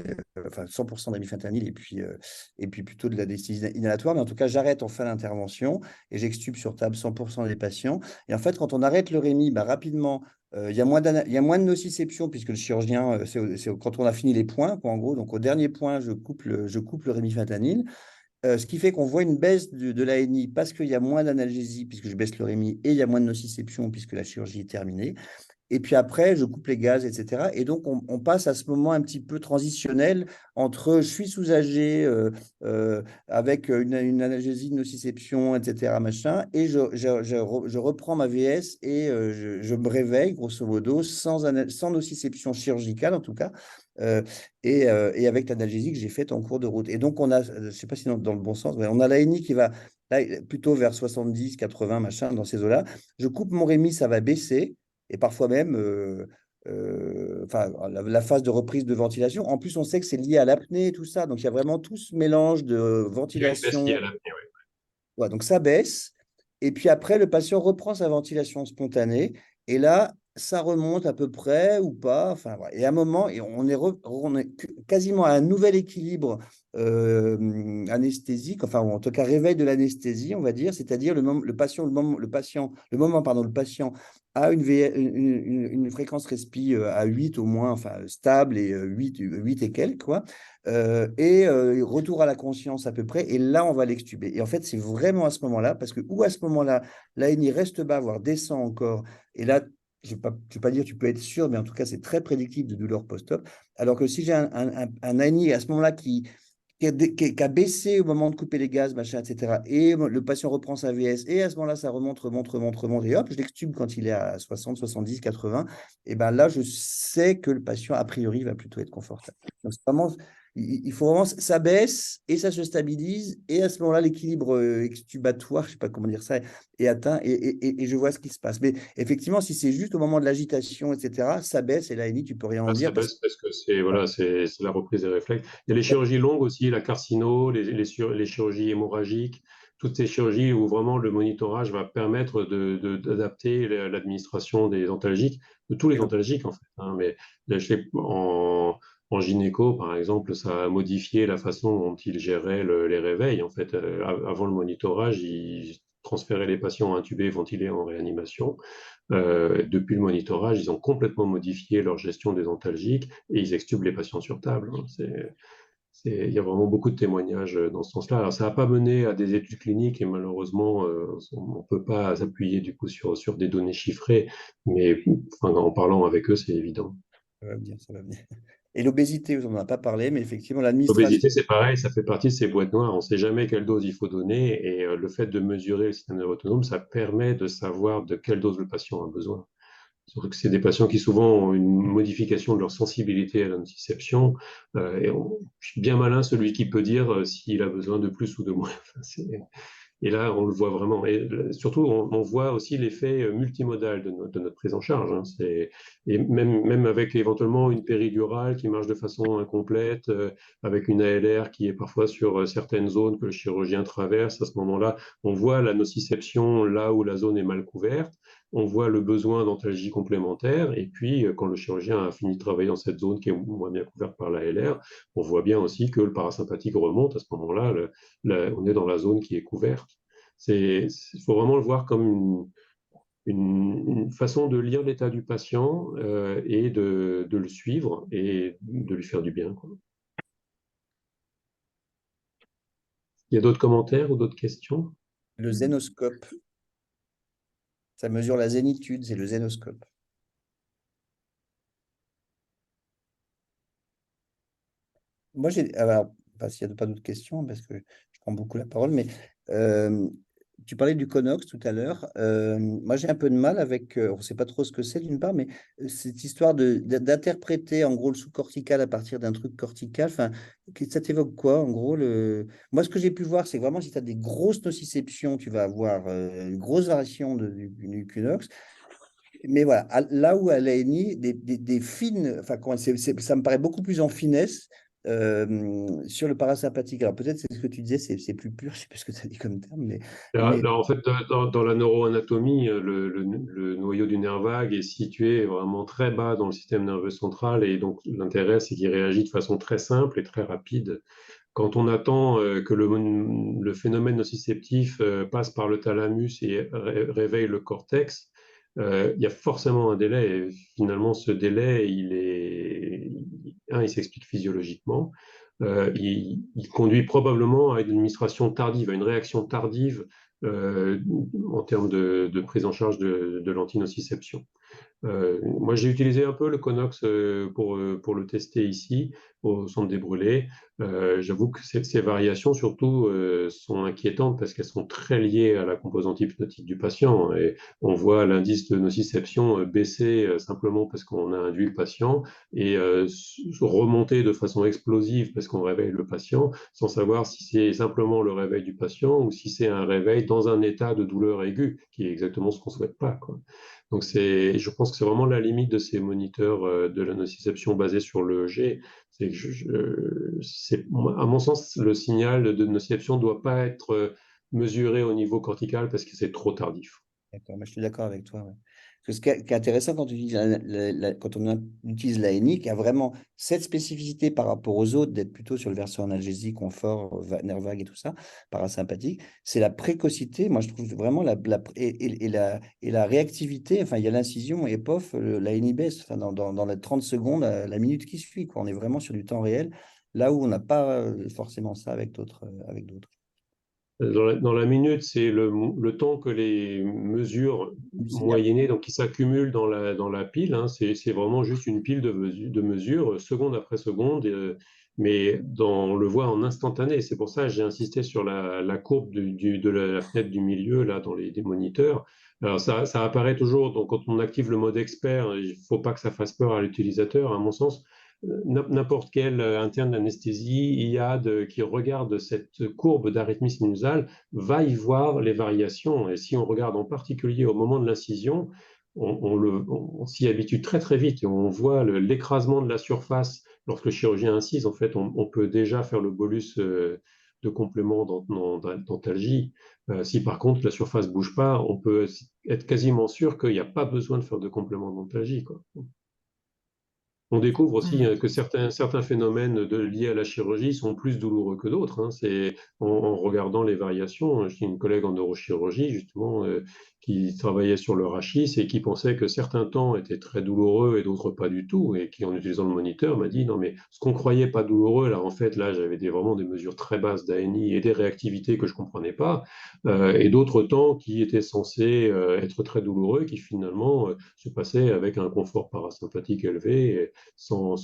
enfin 100% de rémifentanil et puis plutôt de l'anesthésie inhalatoire. Mais en tout cas, j'arrête en fin d'intervention et j'extube sur table 100% des patients. Et en fait, quand on arrête le rémi, bah, rapidement, il y a il y a moins de nociception puisque le chirurgien, c'est quand on a fini les points, quoi, en gros. Donc, au dernier point, je coupe le rémifentanil. Ce qui fait qu'on voit une baisse de l'ANI parce qu'il y a moins d'analgésie, puisque je baisse le rémi, et il y a moins de nociception, puisque la chirurgie est terminée. Et puis après, je coupe les gaz, etc. Et donc, on passe à ce moment un petit peu transitionnel entre je suis soulagé avec une analgésie de nociception, etc. Machin, et je reprends ma VS et je me réveille, grosso modo, sans nociception chirurgicale, en tout cas, euh, et avec l'analgésie que j'ai faite en cours de route. Et donc, on a, je ne sais pas si dans le bon sens, mais on a l'ANI qui va là, plutôt vers 70, 80, machin, dans ces eaux-là. Je coupe mon rémi, ça va baisser et parfois même enfin, la phase de reprise de ventilation. En plus, on sait que c'est lié à l'apnée et tout ça. Donc, il y a vraiment tout ce mélange de Il y a une baisse liée ventilation. à l'apnée, ouais. Ouais, donc, ça baisse. Et puis après, le patient reprend sa ventilation spontanée. Et là, ça remonte à peu près ou pas. Enfin, voilà. Et à un moment, et on est quasiment à un nouvel équilibre anesthésique, enfin, ou en tout cas réveil de l'anesthésie, on va dire, c'est-à-dire le patient a une fréquence respi à 8 au moins, enfin, stable et 8 et quelques, quoi. Retour à la conscience à peu près, et là, on va l'extuber. Et en fait, c'est vraiment à ce moment-là, parce que, ou à ce moment-là, l'ANI reste bas, voire descend encore, et là, je ne vais pas dire tu peux être sûr, mais en tout cas, c'est très prédictif de douleur post-op. Alors que si j'ai un ANI à ce moment-là qui a baissé au moment de couper les gaz, machin, etc., et le patient reprend sa VS, et à ce moment-là, ça remonte, et hop, je l'extube quand il est à 60, 70, 80, et bien là, je sais que le patient, a priori, va plutôt être confortable. Donc, c'est vraiment, il faut vraiment, ça baisse et ça se stabilise, et à ce moment-là, l'équilibre extubatoire, je ne sais pas comment dire ça, est atteint, et je vois ce qui se passe. Mais effectivement, si c'est juste au moment de l'agitation, etc., ça baisse, et là, limite, tu peux rien en Ça dire. baisse parce que c'est la reprise des réflexes. Il y a les chirurgies longues aussi, la carcino, les chirurgies hémorragiques, toutes ces chirurgies où vraiment le monitorage va permettre d'adapter l'administration des antalgiques, de tous les antalgiques en fait, hein. Mais là, en gynéco, par exemple, ça a modifié la façon dont ils géraient les réveils. En fait, avant le monitorage, ils transféraient les patients intubés, ventilés en réanimation. Depuis le monitorage, ils ont complètement modifié leur gestion des antalgiques et ils extubent les patients sur table, hein. Il y a vraiment beaucoup de témoignages dans ce sens-là. Alors, ça n'a pas mené à des études cliniques et malheureusement, on ne peut pas s'appuyer du coup sur des données chiffrées, mais enfin, en parlant avec eux, c'est évident. Ça va venir, ça va venir. Et l'obésité, on n'en a pas parlé, mais effectivement, l'administration. L'obésité, c'est pareil, ça fait partie de ces boîtes noires. On ne sait jamais quelle dose il faut donner et le fait de mesurer le système nerveux autonome, ça permet de savoir de quelle dose le patient a besoin. Surtout que c'est des patients qui souvent ont une modification de leur sensibilité à la nociception. Je suis bien malin celui qui peut dire s'il a besoin de plus ou de moins. Enfin, et là, on le voit vraiment. Et surtout, on voit aussi l'effet multimodal de notre prise en charge, hein. Et même avec éventuellement une péridurale qui marche de façon incomplète, avec une ALR qui est parfois sur certaines zones que le chirurgien traverse, à ce moment-là, on voit la nociception là où la zone est mal couverte, on voit le besoin d'antalgie complémentaire, et puis quand le chirurgien a fini de travailler dans cette zone qui est moins bien couverte par l'ALR, on voit bien aussi que le parasympathique remonte. À ce moment-là, on est dans la zone qui est couverte. Il faut vraiment le voir comme une façon de lire l'état du patient et de le suivre et de lui faire du bien, quoi. Il y a d'autres commentaires ou d'autres questions? Le zénoscope. Ça mesure la zénitude, c'est le zénoscope. Moi, alors, enfin, s'il n'y a pas d'autres questions, parce que je prends beaucoup la parole, mais tu parlais du Conox tout à l'heure. Moi, j'ai un peu de mal avec, on ne sait pas trop ce que c'est d'une part, mais cette histoire d'interpréter en gros le sous-cortical à partir d'un truc cortical. Enfin, ça t'évoque quoi en gros Moi, ce que j'ai pu voir, c'est que vraiment si tu as des grosses nociceptions, tu vas avoir une grosse variation du Conox. Mais voilà, là où à l'ANI, des fines, enfin, ça me paraît beaucoup plus en finesse sur le parasympathique. Alors peut-être c'est ce que tu disais, c'est plus pur, je ne sais plus ce que tu as dit comme terme, mais Là, en fait, dans la neuroanatomie, le noyau du nerf vague est situé vraiment très bas dans le système nerveux central et donc l'intérêt, c'est qu'il réagit de façon très simple et très rapide. Quand on attend que le phénomène nociceptif passe par le thalamus et réveille le cortex, il y a forcément un délai. Et finalement, ce délai, il s'explique physiologiquement. Il conduit probablement à une administration tardive, à une réaction tardive en termes de prise en charge de l'antinociception. Moi, j'ai utilisé un peu le Conox pour le tester ici, au centre des brûlés. J'avoue que ces variations, surtout, sont inquiétantes parce qu'elles sont très liées à la composante hypnotique du patient. Et on voit l'indice de nociception baisser simplement parce qu'on a induit le patient et remonter de façon explosive parce qu'on réveille le patient, sans savoir si c'est simplement le réveil du patient ou si c'est un réveil dans un état de douleur aiguë, qui est exactement ce qu'on ne souhaite pas, quoi. Donc je pense que c'est vraiment la limite de ces moniteurs de la nociception basés sur l'EEG. C'est que à mon sens, le signal de nociception ne doit pas être mesuré au niveau cortical parce que c'est trop tardif. d'accord, mais je suis d'accord avec toi. Ouais. que ce qui est intéressant quand quand on utilise l'ANI, qui a vraiment cette spécificité par rapport aux autres, d'être plutôt sur le versant analgésique, confort, nerf vague et tout ça, parasympathique, c'est la précocité. Moi, je trouve vraiment et la réactivité. Enfin, il y a l'incision et pof, l'ANI baisse dans les 30 secondes, la minute qui suit, quoi. On est vraiment sur du temps réel, là où on n'a pas forcément ça avec d'autres. Dans la minute, c'est le temps que les mesures moyennées, donc qui s'accumulent dans la pile, hein, c'est vraiment juste une pile de mesures, seconde après seconde, mais on le voit en instantané. C'est pour ça que j'ai insisté sur la courbe de la fenêtre du milieu, là, dans des moniteurs. Alors ça apparaît toujours, donc quand on active le mode expert, il ne faut pas que ça fasse peur à l'utilisateur, à mon sens. N'importe quel interne d'anesthésie, IAD, qui regarde cette courbe d'arythmie sinusale va y voir les variations. Et si on regarde en particulier au moment de l'incision, on s'y habitue très très vite et on voit l'écrasement de la surface. Lorsque le chirurgien incise, en fait, on peut déjà faire le bolus de complément d'antalgie. Si par contre la surface ne bouge pas, on peut être quasiment sûr qu'il n'y a pas besoin de faire de complément d'antalgie, quoi. On découvre aussi que certains phénomènes liés à la chirurgie sont plus douloureux que d'autres, hein. C'est en regardant les variations. J'ai une collègue en neurochirurgie, justement, qui travaillait sur le rachis et qui pensait que certains temps étaient très douloureux et d'autres pas du tout, et qui, en utilisant le moniteur, m'a dit non, mais ce qu'on croyait pas douloureux, là, en fait, là, j'avais vraiment des mesures très basses d'ANI et des réactivités que je comprenais pas, et d'autres temps qui étaient censés être très douloureux, qui finalement se passaient avec un confort parasympathique élevé, sans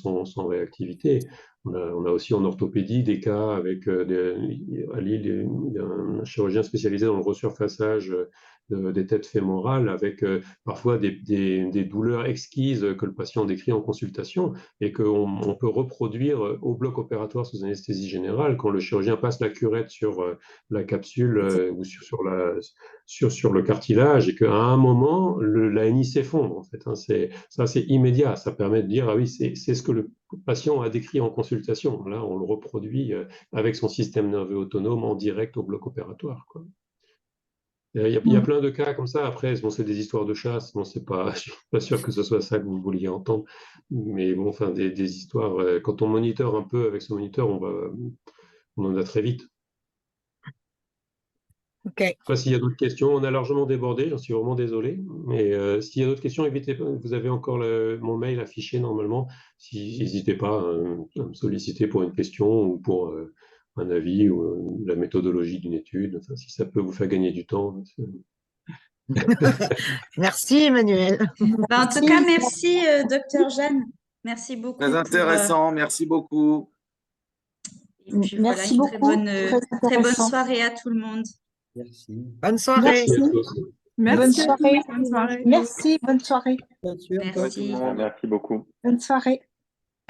réactivité. On a aussi en orthopédie des cas avec à Lille, un chirurgien spécialisé dans le resurfaçage des têtes fémorales avec parfois des douleurs exquises que le patient décrit en consultation et qu'on peut reproduire au bloc opératoire sous anesthésie générale quand le chirurgien passe la curette sur la capsule ou sur le cartilage et qu'à un moment, l'ANI s'effondre. En fait, hein. C'est immédiat. Ça permet de dire, ah oui, c'est ce que le patient a décrit en consultation. Là, on le reproduit avec son système nerveux autonome en direct au bloc opératoire, quoi. Il y a plein de cas comme ça. Après, bon, c'est des histoires de chasse. Bon, je ne suis pas sûr que ce soit ça que vous vouliez entendre. Mais bon, enfin, des histoires. Quand on monitore un peu avec ce moniteur, on en a très vite. Ok. Je ne sais pas s'il y a d'autres questions. On a largement débordé, j'en suis vraiment désolé. Mais s'il y a d'autres questions, évitez pas. Vous avez encore mon mail affiché normalement. N'hésitez pas à me solliciter pour une question ou pour un avis ou la méthodologie d'une étude. Enfin, si ça peut vous faire gagner du temps. Merci, Emmanuel. En tout cas, merci, docteur Jeanne. Merci beaucoup. Très intéressant, merci beaucoup. Et puis Merci voilà, beaucoup. très bonne soirée à tout le monde. Merci. Bonne soirée. Merci à tous. Bonne soirée. Bonne soirée. Merci, bonne soirée. Bien sûr. Merci. Merci beaucoup. Bonne soirée.